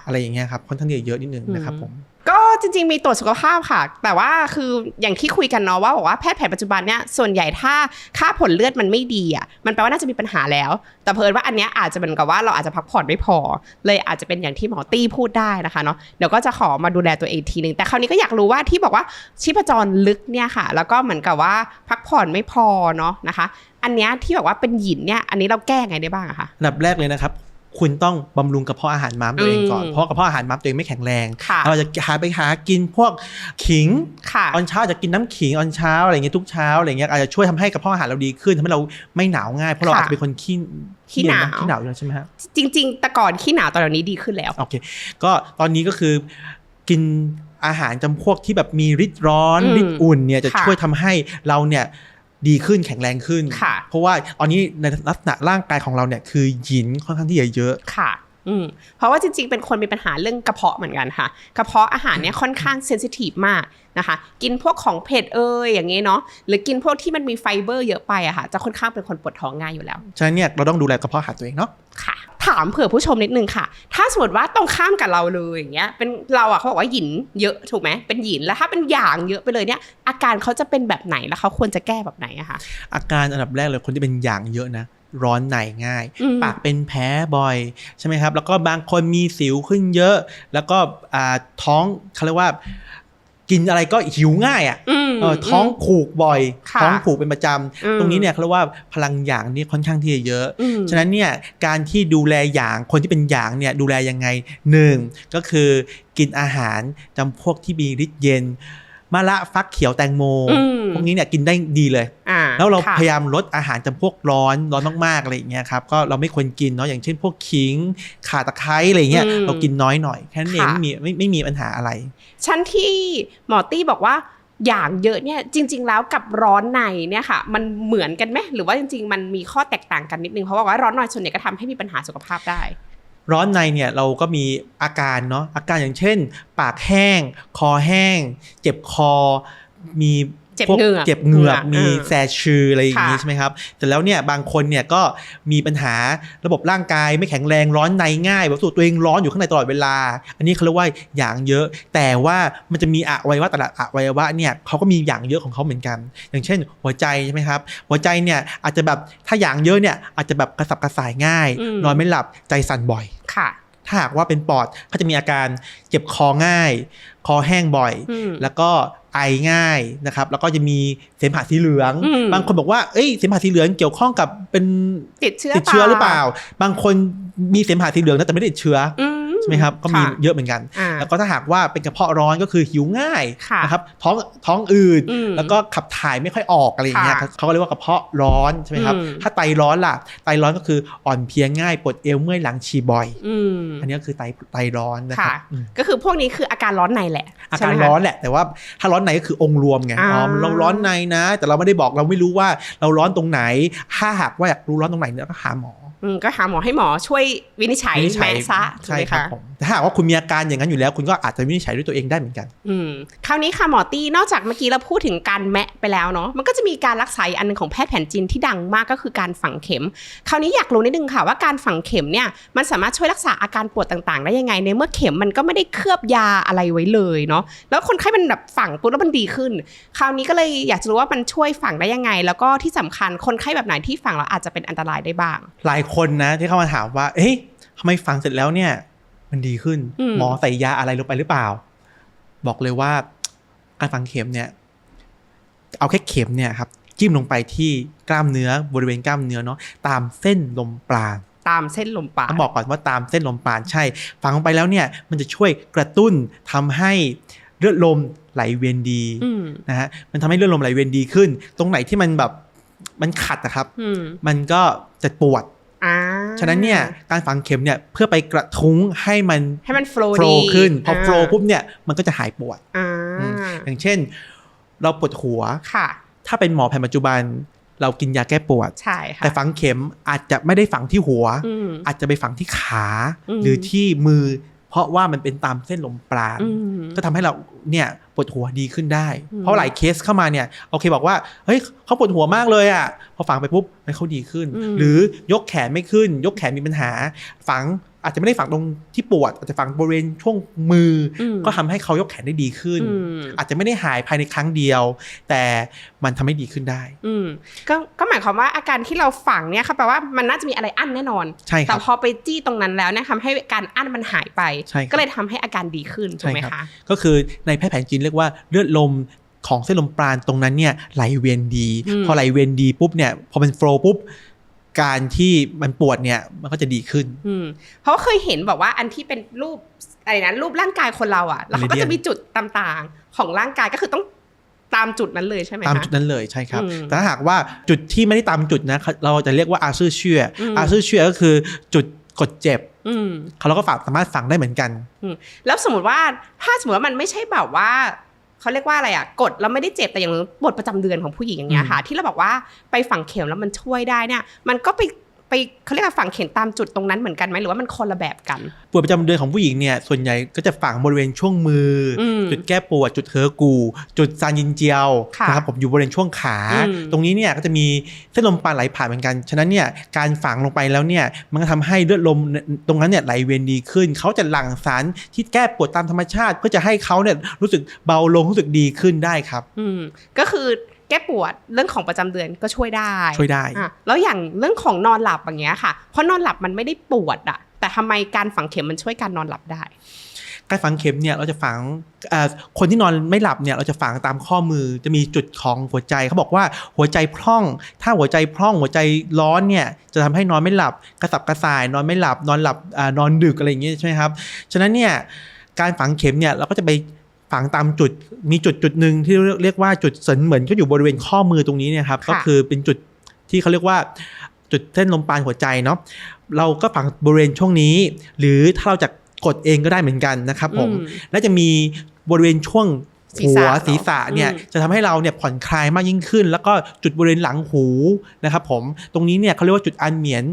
[SPEAKER 2] อะไรอย่างเงี้ยครับค่อนข้างเยอะนิดนึงนะครับผม
[SPEAKER 1] ก็จริงๆมีตรวจสุขภาพค่ะแต่ว่าคืออย่างที่คุยกันเนาะว่าบอกว่าแพทย์แผนปัจจุบันเนี่ยส่วนใหญ่ถ้าค่าผลเลือดมันไม่ดีอ่ะมันแปลว่าน่าจะมีปัญหาแล้วแต่เผอิญว่าอันเนี้ยอาจจะเป็นกับว่าเราอาจจะพักผ่อนไม่พอเลยอาจจะเป็นอย่างที่หมอตี้พูดได้นะคะเนาะเดี๋ยวก็จะขอมาดูแลตัวเองทีนึงแต่คราวนี้ก็อยากรู้ว่าที่บอกว่าชีพจรลึกเนี่ยค่ะแล้วก็เหมือนกับว่าพักผ่อนไม่พอเนาะนะคะอันเนี้ยที่บอกว่าเป็นหยินเนี่ยอันนี้เราแก้ไงได้บ้างอะคะ
[SPEAKER 2] อันดับแรกเลยนะครับคุณต้องบำรุงกระเพาะอาหารม้ามตัวเองก่อนเพราะกระเพาะอาหารม้ามตัวเองไม่แข็งแรงเราจะหากินพวกขิงตอนเช้าจะกินน้ำขิงตอนเช้าอะไรเงี้ยทุกเช้าอะไรเงี้ยอาจจะช่วยทำให้กระเพาะอาหารเราดีขึ้นทำให้เราไม่หนาวง่ายเพราะเราอาจจะเป็นคนขี้หนาวอยู่ใช่ไหมฮะ
[SPEAKER 1] จริงๆแต่ก่อนขี้หนาวตอนนี้ดีขึ้นแล้ว
[SPEAKER 2] โอเคก็ตอนนี้ก็คือกินอาหารจำพวกที่แบบมีฤทธิ์ร้อนฤทธิ์อุ่นเนี่ยจะช่วยทำให้เราเนี่ยดีขึ้นแข็งแรงขึ้นเพราะว่าตอนนี้ในลักษณะร่างกายของเราเนี่ยคือหยินค่อนข้างที่จะเยอะ
[SPEAKER 1] ค่ะเพราะว่าจริงๆเป็นคนมีปัญหาเรื่องกระเพาะเหมือนกันค่ะกระเพาะอาหารเนี่ยค่อนข้างเซนซิทีฟมากนะคะกินพวกของเผ็ดอย่างงี้เนาะหรือกินพวกที่มันมีไฟเบอร์เยอะไปอะค่ะจะค่อนข้างเป็นคนปวดท้องง่ายอยู่แล้ว
[SPEAKER 2] ฉะนั้นเนี่ยเราต้องดูแลกระเพาะอาหารตัวเองเนาะ
[SPEAKER 1] ค่ะถ้ ามเผื่อผู้ชมนิดนึงค่ะถ้าสมมติว่าตรงข้ามกับเราเลยอย่างเงี้ยเป็นเราเขาบอกว่าหยินเยอะถูกไหมเป็นหยินแล้วถ้าเป็นหยางเยอะไปเลยเนี่ยอาการเขาจะเป็นแบบไหนแล้วเขาควรจะแก้แบบไหนอะคะ
[SPEAKER 2] อาการอันดับแรกเลยคนที่เป็นหยางเยอะนะร้อนในง่ายปากเป็นแผลบ่อยใช่ไหมครับแล้วก็บางคนมีสิวขึ้นเยอะแล้วก็ท้องเขาเรียกว่ากินอะไรก็หิวง่ายท้องผูกบ่อยท้องผูกเป็นประจำตรงนี้เนี่ยเขาเรียกว่าพลังหยางนี่ค่อนข้างที่จะเยอะฉะนั้นเนี่ยการที่ดูแลหยางคนที่เป็นหยางเนี่ยดูแลยังไง1ก็คือกินอาหารจำพวกที่มีฤทธิ์เย็นมะระฟักเขียวแตงโมพวกนี้เนี่ยกินได้ดีเลยแล้วเราพยายามลดอาหารจำพวกร้อนมากๆอะไรอย่างเงี้ยครับก็เราไม่ควรกินเนาะอย่างเช่นพวกขิงข่าตะไคร้อะไรเงี้ยเรากินน้อยหน่อยแค่นั้นเองไม่มีปัญหาอะไร
[SPEAKER 1] ชั้นที่หมอตี้บอกว่าอย่างเยอะเนี่ยจริงๆแล้วกับร้อนในเนี่ยค่ะมันเหมือนกันไหมหรือว่าจริงๆมันมีข้อแตกต่างกันนิดนึงเพราะว่าร้อนในส่วนใหญ่ก็ทำให้มีปัญหาสุขภาพได้
[SPEAKER 2] ร้อนในเนี่ยเราก็มีอาการเนาะอาการอย่างเช่นปากแห้งคอแห้งเจ็บคอมีเจ็บเหงือกมีแซชืออะไรอย่างนี้ใช่ไหมครับแต่แล้วเนี่ยบางคนเนี่ยก็มีปัญหาระบบร่างกายไม่แข็งแรงร้อนในง่ายแบบตัวเองร้อนอยู่ข้างในตลอดเวลาอันนี้เขาเรียกว่าหยางเยอะแต่ว่ามันจะมีอวัยวะแต่ละอวัยวะเนี่ยเขาก็มีหยางเยอะของเขาเหมือนกันอย่างเช่นหัวใจใช่ไหมครับหัวใจเนี่ยอาจจะแบบถ้าหยางเยอะเนี่ยอาจจะแบบกระสับกระส่ายง่ายนอนไม่หลับใจสั่นบ่อยถ้าหากว่าเป็นปอดเขาจะมีอาการเจ็บคอง่ายคอแห้งบ่อยแล้วก็ไอง่ายนะครับแล้วก็จะมีเสมหะสีเหลืองบางคนบอกว่าเสมหะสีเหลืองเกี่ยวข้องกับเป็นติดเชื้อหรือเปล่าบางคนมีเสมหะสีเหลืองนะแต่ไม่ได้ติดเชื้อใช่ไหมครับก็มีเยอะเหมือนกันแล้วก็ถ้าหากว่าเป็นกระเพาะร้อนก็คือหิวง่ายนะครับท้องอืดแล้วก็ขับถ่ายไม่ค่อยออกอะไรอย่างเงี้ยเขาก็เรียกว่ากระเพาะร้อนใช่ไหมครับถ้าไตร้อนล่ะไตร้อนก็คืออ่อนเพลียง่ายปวดเอวเมื่อยหลังฉี่บ่อยอันนี้ก็คือไตร้อนนะครับ
[SPEAKER 1] ก็คือพวกนี้คืออาการร้อนในแหละ
[SPEAKER 2] อาการร้อนแหละแต่ว่าถ้าร้อนในก็คือองค์รวมไงเราร้อนในนะแต่เราไม่ได้บอกเราไม่รู้ว่าเราร้อนตรงไหนถ้าหากว่าอยากรู้ร้อนตรงไหนเนี่ยก็หาหมอ
[SPEAKER 1] ก็หาหมอให้หมอช่วยวินิจฉัยแม่ซะ
[SPEAKER 2] ใช่ครับผมแต่ถ้าหากว่าคุณมีอาการอย่างนั้นอยู่แล้วคุณก็อาจจะวินิจฉัยด้วยตัวเองได้เหมือนกัน
[SPEAKER 1] คราวนี้ค่ะหมอตี้นอกจากเมื่อกี้เราพูดถึงการแมะไปแล้วเนาะมันก็จะมีการรักษาอันนึงของแพทย์แผนจีนที่ดังมากก็คือการฝังเข็มคราวนี้อยากรู้นิดนึงค่ะว่าการฝังเข็มเนี่ยมันสามารถช่วยรักษาอาการปวดต่างๆได้ยังไงในเมื่อเข็มมันก็ไม่ได้เคลือบยาอะไรไว้เลยเนาะแล้วคนไข้มันแบบฝังปุ๊บแล้วมันดีขึ้นคราวนี้ก็เลยอยากจะรู้ว่ามันช่วยฝังได้ยังไงแล้วก็ที่สำคัญคนไข้แบบไหนที่ฝังแล้วอาจจะเป็นอันตรายได้บ้าง
[SPEAKER 2] หลายคนนะที่เข้ามาถามว่าทำไมฝังเสร็จแล้วเนี่ยมันดีขึ้นหมอใส่ยาอะไรลงไปหรือเปล่าบอกเลยว่าการฝังเข็มเนี่ยเอาแค่เข็มเนี่ยครับจิ้มลงไปที่กล้ามเนื้อบริเวณกล้ามเนื้อเนาะตามเส้นลมปราณ
[SPEAKER 1] ตามเส้นลมปราณ
[SPEAKER 2] ต้องบอกก่อนว่าตามเส้นลมปราณใช่ฝังลงไปแล้วเนี่ยมันจะช่วยกระตุ้นทำให้เลือดลมไหลเวียนดีนะฮะมันทำให้เลือดลมไหลเวียนดีขึ้นตรงไหนที่มันแบบมันขัดนะครับมันก็จะปวดฉะนั้นเนี่ยการฝังเข็มเนี่ยเพื่อไปกระทุ้งให้มัน
[SPEAKER 1] โฟลว์
[SPEAKER 2] ขึ้นพอโฟลว์ปุ๊บเนี่ยมันก็จะหายปวดอย่างเช่นเราปวดหัวถ้าเป็นหมอแผนปัจจุบันเรากินยาแก้ปวดแต่ฝังเข็มอาจจะไม่ได้ฝังที่หัวอาจจะไปฝังที่ขาหรือที่มือเพราะว่ามันเป็นตามเส้นลมปราณก็ทำให้เราเนี่ยปวดหัวดีขึ้นได้เพราะหลายเคสเข้ามาเนี่ยโอเคบอกว่าเฮ้ยเขาปวดหัวมากเลยอ่ะพอฝังไปปุ๊บมันเขาดีขึ้นหรือยกแขนไม่ขึ้นยกแขนมีปัญหาฝังอาจจะไม่ได้ฝังตรงที่ปวดอาจจะฝังบริเวณช่วงมือก็ทำให้เขายกแขนได้ดีขึ้นอาจจะไม่ได้หายภายในครั้งเดียวแต่มันทำให้ดีขึ้นได้
[SPEAKER 1] ก็หมายความว่าอาการที่เราฝังเนี่ยค่ะแปลว่ามันน่าจะมีอะไรอั้นแน่นอนแต่พอไปจี้ตรงนั้นแล้วเนี่ยทำให้การอั้นมันหายไปก็เลยทำให้อาการดีขึ้นถูกไหมคะ
[SPEAKER 2] ก็คือในแพทย์แผนจีนเรียกว่าเลือดลมของเส้นลมปราณตรงนั้นเนี่ยไหลเวียนดีพอไหลเวียนดีปุ๊บเนี่ยพอมันโฟลว์ปุ๊บการที่มันปวดเนี่ยมันก็จะดีขึ้น
[SPEAKER 1] เพราะเคยเห็นบอกว่าอันที่เป็นรูปอะไรนะรูปร่างกายคนเราอ่ะแล้วเขาก็จะมีจุดต่างๆของร่างกายก็คือต้องตามจุดนั้นเลยใช่ไหมคะ
[SPEAKER 2] ตามจุดนั้นเลยใช่ครับแต่ถ้าหากว่าจุดที่ไม่ได้ตามจุดนะเราจะเรียกว่าอาซื่อเชื่อก็คือจุดกดเจ็บเราก็สามารถฝังได้เหมือนกัน
[SPEAKER 1] แล้วสมมติว่าถ้าสมมติว่ามันไม่ใช่แบบว่าเขาเรียกว่าอะไรอ่ะกดแล้วไม่ได้เจ็บแต่อย่างปวดประจำเดือนของผู้หญิงอย่างเงี้ยค่ะที่เราบอกว่าไปฝังเข็มแล้วมันช่วยได้เนี่ยมันก็ไป ไปเขาเรียกว่าฝังเข็มตามจุดตรงนั้นเหมือนกันไหมหรือว่ามันคนละแบบกัน
[SPEAKER 2] ปวดประจำเดือนของผู้หญิงเนี่ยส่วนใหญ่ก็จะฝังบริเวณช่วงมือจุดแก้ปวดจุดเฮอกูจุดซานยินเจียวนะครับผมอยู่บริเวณช่วงขาตรงนี้เนี่ยก็จะมีเส้นลมปราณไหลผ่านเหมือนกันฉะนั้นเนี่ยการฝังลงไปแล้วเนี่ยมันก็ทำให้เลือดลมตรงนั้นเนี่ยไหลเวียนดีขึ้นเขาจะหลั่งสารที่แก้ปวดตามธรรมชาติเพื่อจะให้เขาเนี่ยรู้สึกเบาลงรู้สึกดีขึ้นได้ครับ
[SPEAKER 1] ก็คือแก้ปวดเรื่องของประจำเดือนก็ช่วยได้แล้วอย่างเรื่องของนอนหลับอย่างเงี้ยค่ะเพราะนอนหลับมันไม่ได้ปวดอะแต่ทำไมการฝังเข็มมันช่วยการนอนหลับได้
[SPEAKER 2] การฝังเข็มเนี่ยเราจะฝังคนที่นอนไม่หลับเนี่ยเราจะฝังตามข้อมือจะมีจุดของหัวใจเขาบอกว่าหัวใจพร่องถ้าหัวใจพร่องหัวใจร้อนเนี่ยจะทำให้นอนไม่หลับกระสับกระส่ายนอนไม่หลับนอนดึกอะไรอย่างเงี้ยใช่ไหมครับฉะนั้นเนี่ยการฝังเข็มเนี่ยเราก็จะไปฝังตามจุดมีจุดหนึ่งที่เรียกว่าจุดเสนเหมือนก็อยู่บริเวณข้อมือตรงนี้เนี่ยครับก็คือเป็นจุดที่เขาเรียกว่าจุดเส้นลมปราณหัวใจเนาะเราก็ฝังบริเวณช่วงนี้หรือถ้าเราจะกดเองก็ได้เหมือนกันนะครับผมและจะมีบริเวณช่วงหัวศีรษะเนี่ยจะทำให้เราเนี่ยผ่อนคลายมากยิ่งขึ้นแล้วก็จุดบริเวณหลังหูนะครับผมตรงนี้เนี่ยเขาเรียกว่าจุดอันเหมียน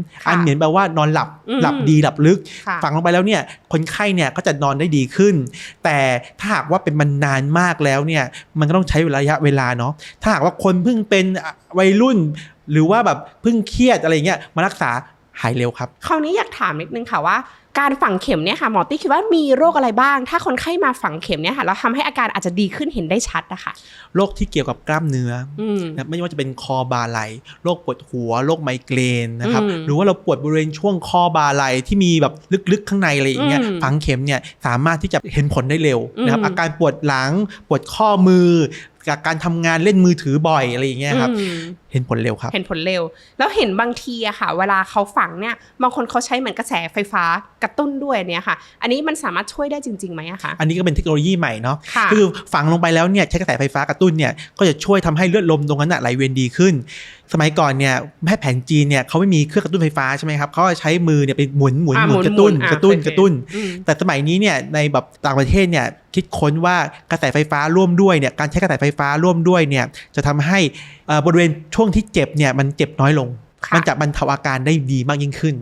[SPEAKER 2] แปลว่านอนหลับดีหลับลึกฝังลงไปแล้วเนี่ยคนไข้เนี่ยก็จะนอนได้ดีขึ้นแต่ถ้าหากว่าเป็นมันนานมากแล้วเนี่ยมันก็ต้องใช้ระยะเวลาเนาะถ้าหากว่าคนเพิ่งเป็นวัยรุ่นหรือว่าแบบเพิ่งเครียดอะไรเงี้ยมารักษาหายเร็วครับ
[SPEAKER 1] คราวนี้อยากถามนิดนึงค่ะว่าการฝังเข็มเนี่ยค่ะหมอตี้คิดว่ามีโรคอะไรบ้างถ้าคนไข้มาฝังเข็มเนี่ยค่ะแล้วทำให้อาการอาจจะดีขึ้นเห็นได้ชัดนะคะ
[SPEAKER 2] โรคที่เกี่ยวกับกล้ามเนื้อนะไม่ว่าจะเป็นคอบ่าไหล่โรคปวดหัวโรคไมเกรนนะครับหรือว่าเราปวดบริเวณช่วงคอบ่าไหล่ที่มีแบบลึกๆข้างในอะไรอย่างเงี้ยฝังเข็มเนี่ยสามารถที่จะเห็นผลได้เร็วนะครับอาการปวดหลังปวดข้อมือจากการทำงานเล่นมือถือบ่อยอะไรอย่างเงี้ยครับเห็นผลเร็วครับ
[SPEAKER 1] เห็นผลเร็วแล้วเห็นบางทีอะค่ะเวลาเขาฝังเนี่ยบางคนเขาใช้เหมือนกระแสไฟฟ้ากระตุ้นด้วยเนี่ยค่ะอันนี้มันสามารถช่วยได้จริงๆไหมอะคะ
[SPEAKER 2] อันนี้ก็เป็นเทคโนโลยีใหม่เนาะคือฝังลงไปแล้วเนี่ยใช้กระแสไฟฟ้ากระตุ้นเนี่ยก็จะช่วยทำให้เลือดลมตรงนั้นไหลเวียนดีขึ้นสมัยก่อนเนี่ยแพทย์แผนจีนเนี่ยเขาไม่มีเครื่องกระตุ้นไฟฟ้าใช่ไหมครับเขาใช้มือเนี่ยไปหมุนกระตุ้นแต่สมัยนี้เนี่ยในแบบต่างประเทศเนี่ยคิดค้นว่ากระแสไฟฟ้าร่วมด้วยเนี่ยการใช้กระแสไฟฟ้าร่วมด้วยเนี่ยจะทำให้บริเวณช่วงที่เจ็บเนี่ยมันเจ็บน้อยลงมันจะบรรเทาอาการได้ดีมากยิ่งขึ้น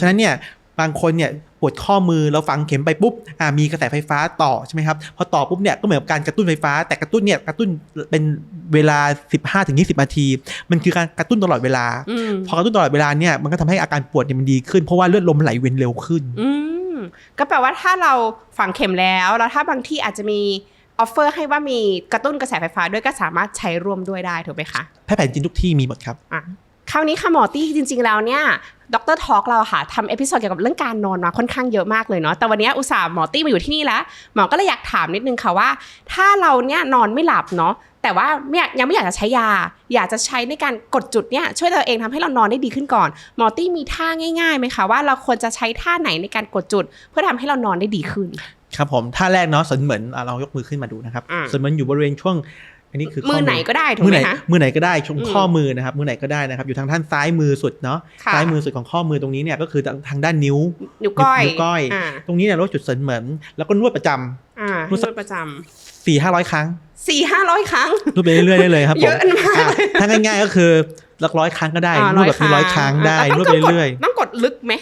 [SPEAKER 2] ฉะนั้นเนี่ยบางคนเนี่ยปวดข้อมือเราฝังเข็มไปปุ๊บมีกระแสไฟฟ้าต่อใช่ไหมครับพอต่อปุ๊บเนี่ยก็เหมือนกับการกระตุ้นไฟฟ้าแต่กระตุ้นเป็นเวลา 15-20 นาทีมันคือการกระตุ้นตลอดเวลาพอกระตุ้นตลอดเวลาเนี่ยมันก็ทำให้อาการปวดเนี่ยมันดีขึ้นเพราะว่าเลือดลมไหลเวียนเร็วขึ้น
[SPEAKER 1] ก็แปลว่าถ้าเราฝังเข็มแล้วถ้าบางที่อาจจะมีออฟเฟอร์ให้ว่ามีกระตุ้นกระแสไฟฟ้าด้วยก็สามารถใช้ร่วมด้วยได้ถูกไหมคะ
[SPEAKER 2] แพทย์แผนจีนทุกที่มีหมดครับ
[SPEAKER 1] คราวนี้ค่ะหมอตี้จริงๆแล้วเนี่ยดร.ทอล์กเราค่ะทำเอพิโซดเกี่ยวกับเรื่องการนอนมาค่อนข้างเยอะมากเลยเนาะแต่วันนี้อุตส่าห์หมอตี้มาอยู่ที่นี่แล้วหมอก็เลยอยากถามนิดนึงค่ะว่าถ้าเราเนี่ยนอนไม่หลับเนาะแต่ว่ายังไม่อยากจะใช้ยาอยากจะใช้ในการกดจุดเนี่ยช่วยตัวเองทำให้เรานอนได้ดีขึ้นก่อนหมอตี้มีท่าง่ายๆไหมคะว่าเราควรจะใช้ท่าไหนในการกดจุดเพื่อทำให้เรานอนได้ดีขึ้น
[SPEAKER 2] ครับผมท่าแรกเนาะเหมือนเรายกมือขึ้นมาดูนะครับเหมือนอยู่บริเวณช่วงอันนี้คือ
[SPEAKER 1] มือไหนก็ได้ถูกไหมคะ
[SPEAKER 2] มือไหนก็ได้ช่วงข้อมือนะครับมือไหนก็ได้นะครับอยู่ทางด้านซ้ายมือสุดเนาะซ้ายมือสุดของข้อมือตรงนี้เนี่ยก็คือทางด้านนิ้ว
[SPEAKER 1] ก้อย
[SPEAKER 2] ตรงนี้เนี่ยเราจุดเสนเหมือนแล้วก็นวดประจำ
[SPEAKER 1] นวดประจำ
[SPEAKER 2] 400-500 ครั้ง
[SPEAKER 1] 400-500 ครั้ง
[SPEAKER 2] นวดไปเรื่อยๆได้เลยครับ
[SPEAKER 1] เยอะมาก
[SPEAKER 2] ถ้าง่ายๆก็คือหลัก100 ครั้งก็ได้นวดแบบ100 ครั้งได้นวดไปเรื่อย
[SPEAKER 1] ๆต้องกดลึกไหม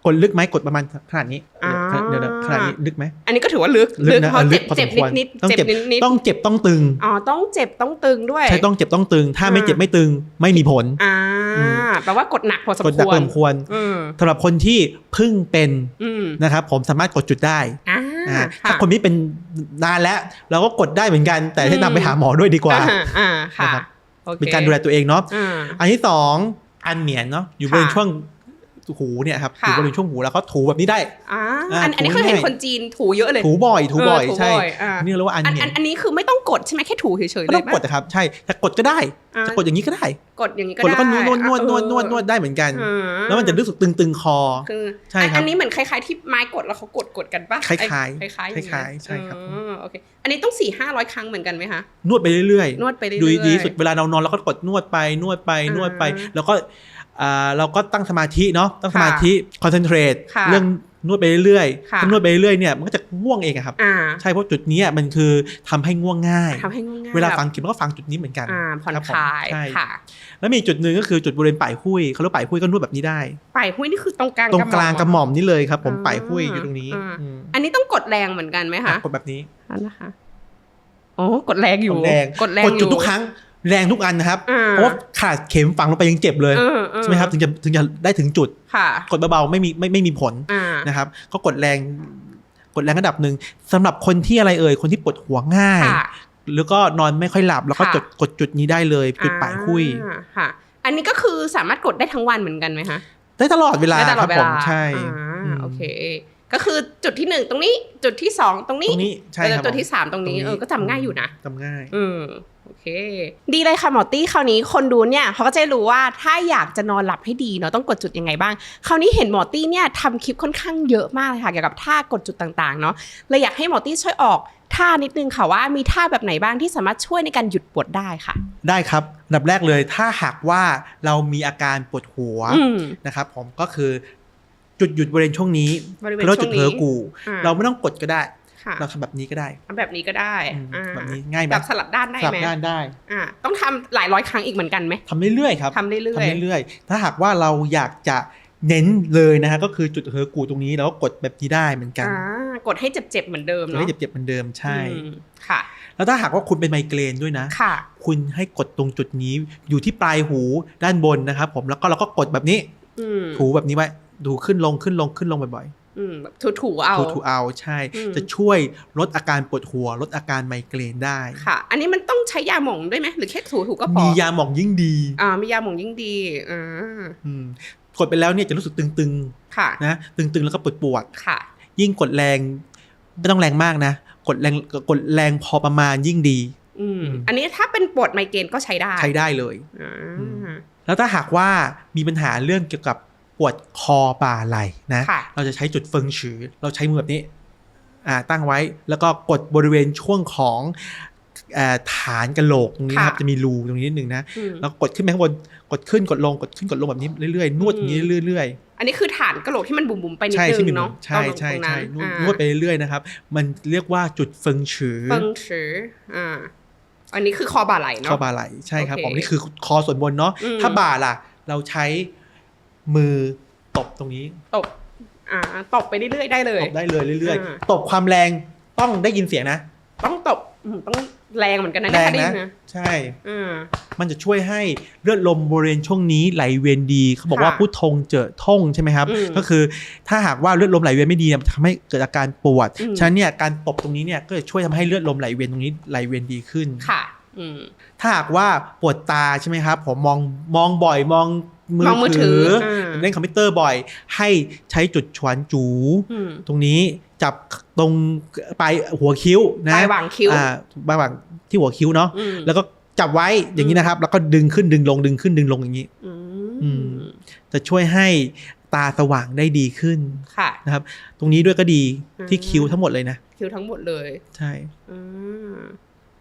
[SPEAKER 2] กดลึกไหมกดประมาณขนาดนี้เดี๋ยวขนาดนี้ลึกไหม
[SPEAKER 1] อันนี้ก็ถือว่าลึกเพราะเจ็บนิด
[SPEAKER 2] ต้องเจ็บต้องเจ็บต้องตึง
[SPEAKER 1] ต้องเจ็บต้องตึงด้วย
[SPEAKER 2] ใช่ต้องเจ็บต้องตึงถ้าไม่เจ็บไม่ตึงไม่มีผล
[SPEAKER 1] แปลว่ากดหนักพอสมควร
[SPEAKER 2] กดหนักพอสมควรสำหรับคนที่เพิ่งเป็นนะครับผมสามารถกดจุดได้ถ้าคนนี้เป็นนานแล้วเราก็กดได้เหมือนกันแต่ให้นำไปหาหมอด้วยดีกว่าเป็นการดูแลตัวเองเนาะอันที่2อันเหมียนเนาะอยู่บนช่วงหูเนี่ยครับอยู่บริเวณช่วงหูแล้วเขาถูแบบนี้ได้
[SPEAKER 1] อันนี้เคยเห็นคนจีนถูเยอะเลย
[SPEAKER 2] ถูบ่อยใช่นี่เรียกว่าอันเหมียน
[SPEAKER 1] อันนี้คือไม่ต้องกดใช่ไหมแค่ถูเฉยๆเลย
[SPEAKER 2] ไม่ต้องกดนะครับใช่แต่กดก็ได้จะกดอย่างนี้ก็ได้
[SPEAKER 1] กดอย่างนี้ก็ได้
[SPEAKER 2] แล้วก็นวดได้เหมือนกันแล้วมันจะรู้สึกตึงคอ
[SPEAKER 1] ใช่ครับอันนี้เหมือนคล้ายๆที่ไม้กดแล้วเขากดกันป่ะ
[SPEAKER 2] คล้าย
[SPEAKER 1] ใช่ครับโอเคอันนี้ต้อง 400-500 ครั้งเหมือนกันไหมคะ
[SPEAKER 2] นวดไปเรื่อย
[SPEAKER 1] ๆนวดไปเรื่อย
[SPEAKER 2] ๆดูดีสุดเวลาเรานอนเราก็กดนวดไปแล้วก็ เราก็ตั้งสมาธิเนาะตั้งสมาธิคอนเซนเทรตเรื่องนวดไปเรื่อยๆถ้านวดไปเรื่อยๆเนี่ยมันก็จะง่วงเองครับใช่เพราะจุดนี้มันคือทำให้ง่วงง่ายเวลาฟังคลิปมันก็ฟังจุดนี้เหมือนกัน
[SPEAKER 1] ผ่อนคลายค่ะ
[SPEAKER 2] แล้วมีจุดนึงก็คือจุดบริเวณปลายหุ้ยเขาเรียกปลายหุ้ยก็นวดแบบนี้ได้
[SPEAKER 1] ปลายหุ้ยนี่คือตรงกลาง
[SPEAKER 2] กระหม่อมนี่เลยครับผมปลายหุ้ยอยู่ตรงนี้
[SPEAKER 1] อันนี้ต้องกดแรงเหมือนกันไหมคะ
[SPEAKER 2] กดแบบนี้
[SPEAKER 1] นั่นนะคะโอ้กดแรงอยู่
[SPEAKER 2] กดจุดทุกครั้งแรงทุกอันนะครับเพราะว่าขาดเข็มฝังลงไปยังเจ็บเลยใช่ไหมครับถึงจะได้ถึงจุดกดเบาๆไม่มีผลนะครับก็กดแรงระดับหนึ่งสำหรับคนที่อะไรคนที่ปวดหัวง่ายแล้วก็นอนไม่ค่อยหลับแล้วก็กดจุดนี้ได้เลยจุดปลายหุ้ย
[SPEAKER 1] ค่ะอันนี้ก็คือสามารถกดได้ทั้งวันเหมือนกันไหมคะ
[SPEAKER 2] ได้ตลอดเวลาครับผมใช่
[SPEAKER 1] โอเคก็คือจุดที่1ตรงนี้จุดที่2ตรงนี้
[SPEAKER 2] ใช่ครับ
[SPEAKER 1] จุดที่3ตรงนี้ก็จำง่ายอยู่นะ
[SPEAKER 2] จำง่าย
[SPEAKER 1] โอเคดีเลยค่ะหมอตี้คราวนี้คนดูเนี่ยเขาก็จะรู้ว่าถ้าอยากจะนอนหลับให้ดีเนาะต้องกดจุดยังไงบ้างคราวนี้เห็นหมอตี้เนี่ยทำคลิปค่อนข้างเยอะมากเลยค่ะเกี่ยวกับท่ากดจุดต่างๆเนาะเลยอยากให้หมอตี้ช่วยออกท่านิดนึงค่ะว่ามีท่าแบบไหนบ้างที่สามารถช่วยในการหยุดปวดได้ค่ะ
[SPEAKER 2] ได้ครับอันดับแรกเลยถ้าหากว่าเรามีอาการปวดหัวนะครับผมก็คือจุดหยุดบริเวณช่วงนี้เราจุดเผลอกูเราไม่ต้องกดก็ได้เราทำแบบนี้ก็ได้
[SPEAKER 1] แบบนี้ก็ได้
[SPEAKER 2] แบบนี้ง่ายไหม
[SPEAKER 1] แบบสลับด้านได้ไหม
[SPEAKER 2] สลับด้านได้
[SPEAKER 1] ต้องทำหลายร้อยครั้งอีกเหมือนกันไหม
[SPEAKER 2] ทำเรื่อยๆครับ
[SPEAKER 1] ทำเรื่
[SPEAKER 2] อยๆถ้าหากว่าเราอยากจะเน้นเลยนะฮะก็คือจุดเผลอกูตรงนี้แล้วก็กดแบบนี้ได้เหมือนกัน
[SPEAKER 1] กดให้เจ็บๆเหมือนเดิมเนาะ
[SPEAKER 2] ให้เจ็บๆเหมือนเดิมใช่
[SPEAKER 1] ค่ะ
[SPEAKER 2] แล้วถ้าหากว่าคุณเป็นไมเกรนด้วยนะคุณให้กดตรงจุดนี้อยู่ที่ปลายหูด้านบนนะครับผมแล้วก็เราก็กดแบบนี้ถูแบบนี้ไว้ดูขึ้นลงบ่อย
[SPEAKER 1] ๆแบบถู
[SPEAKER 2] เอาใช่จะช่วยลดอาการปวดหัวลดอาการไมเกรนได้
[SPEAKER 1] ค่ะอันนี้มันต้องใช้ยาหม่องด้วยไหมหรือแค่ถูก็พอ
[SPEAKER 2] มียาหม่องยิ่งดี
[SPEAKER 1] มียาหม่องยิ่งดี
[SPEAKER 2] กดไปแล้วเนี่ยจะรู้สึกตึงๆนะตึงๆแล้วก็ปวด
[SPEAKER 1] ค่ะ
[SPEAKER 2] ยิ่งกดแรงไม่ต้องแรงมากนะกดแรงพอประมาณยิ่งดี
[SPEAKER 1] อันนี้ถ้าเป็นปวดไมเกรนก็ใช้
[SPEAKER 2] ได้เลยแล้วถ้าหากว่ามีปัญหาเรื่องเกี่ยวกับปวดคอบ่าไหล่นะเราจะใช้จุดเฟิงฉือเราใช้มือแบบนี้ตั้งไว้แล้วก็กดบริเวณช่วงของฐานกะโหลกตรงนี้ครับจะมีรูตรงนี้นิดนึงนะแล้วกดขึ้นไปข้างบนกดขึ้นกดลงกดขึ้นกดลงแบบนี้เรื่อยๆนวดอย่างนี้เรื่อย
[SPEAKER 1] ๆอันนี้คือฐานกะโหลกที่มันบุ๋มๆไปนิดนึงเนาะ
[SPEAKER 2] ใช่นวดไปเรื่อยๆนะครับมันเรียกว่าจุดเฟิงฉือ
[SPEAKER 1] อันนี้คือคอบ่าไหล่เนาะ
[SPEAKER 2] คอบ่าไหล่ใช่ครับผมนี่คือคอส่วนบนเนาะถ้าบ่าล่ะเราใช้มือตบตรงนี้
[SPEAKER 1] ตบไปเรื่อยๆได้เลย
[SPEAKER 2] ตบได้เลยเรื่อยๆตบความแรงต้องได้ยินเสียงนะ
[SPEAKER 1] ต้องตบต้องแรงเหมือนกันนะ
[SPEAKER 2] แรงนะใช่มันจะช่วยให้เลือดลมบริเวณช่วงนี้ไหลเวียนดีเขาบอกว่าพุทธงเจอท่งใช่ไหมครับก็คือถ้าหากว่าเลือดลมไหลเวียนไม่ดีมันทำให้เกิดอาการปวดฉะนั้นเนี่ยการตบตรงนี้เนี่ยก็จะช่วยทำให้เลือดลมไหลเวียนตรงนี้ไหลเวียนดีขึ้น
[SPEAKER 1] ค่ะ
[SPEAKER 2] ถ้าหากว่าปวดตาใช่ไหมครับผมมองบ่อยมองมือถือเล่นคอมพิวเตอร์บ่อยให้ใช้จุดฉวนจูตรงนี้จับตรงปลายหัวคิ้วนะ
[SPEAKER 1] ปลายหว่างคิ้ว
[SPEAKER 2] ปลายหว่างที่หัวคิ้วเนาะแล้วก็จับไว้อย่างนี้นะครับแล้วก็ดึงขึ้นดึงลงดึงขึ้นดึงลงอย่างนี้จะช่วยให้ตาสว่างได้ดีขึ้นนะครับตรงนี้ด้วยก็ดีที่คิ้วทั้งหมดเลยนะ
[SPEAKER 1] คิ้วทั้งหมดเลย
[SPEAKER 2] ใช่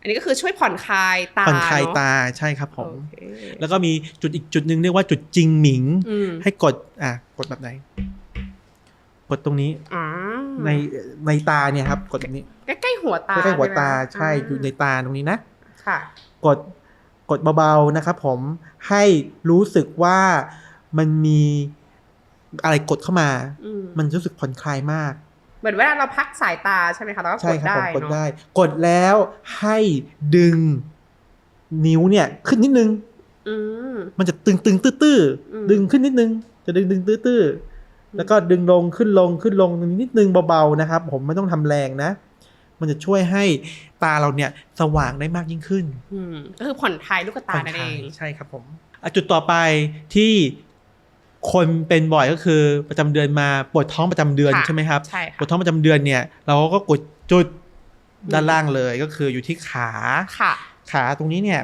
[SPEAKER 1] อันนี้ก็คือช่วยผ่อนคลายตา
[SPEAKER 2] ใช่ครับผมแล้วก็มีจุดอีกจุดนึงเรียกว่าจุดจิงหมิงให้กดกดแบบไหนกดตรงนี้ในตาเนี่ยครับกดแบบนี้
[SPEAKER 1] ใกล้ๆหัวตา
[SPEAKER 2] ใกล้ๆหัวตาใช่อยู่ในตาตรงนี้นะค่ะกดเบาๆนะครับผมให้รู้สึกว่ามันมีอะไรกดเข้ามามันรู้สึกผ่อนคลายมาก
[SPEAKER 1] เหมือนเวลาเราพักสายตาใช่ไหมคะเราก็กดได้
[SPEAKER 2] กดได้กดแล้วให้ดึงนิ้วเนี่ยขึ้นนิดนึงมันจะตึงตื้อๆดึงขึ้นนิดนึงจะดึงตื้อๆแล้วก็ดึงลงขึ้นลงนิดนึงเบาๆนะครับผมไม่ต้องทำแรงนะมันจะช่วยให้ตาเราเนี่ยสว่างได้มากยิ่งขึ้น
[SPEAKER 1] ก็คือผ่อนคลายลูกตานั่นเอง
[SPEAKER 2] ใช่ครับผมจุดต่อไปที่คนเป็นบ่อยก็คือประจำเดือนมาปวดท้องประจำเดือนใช่ไหมครับปวดท้องประจำเดือนเนี่ยเราก็กดจุดด้านล่างเลยก็คืออยู่ที่ขาตรงนี้เนี่ย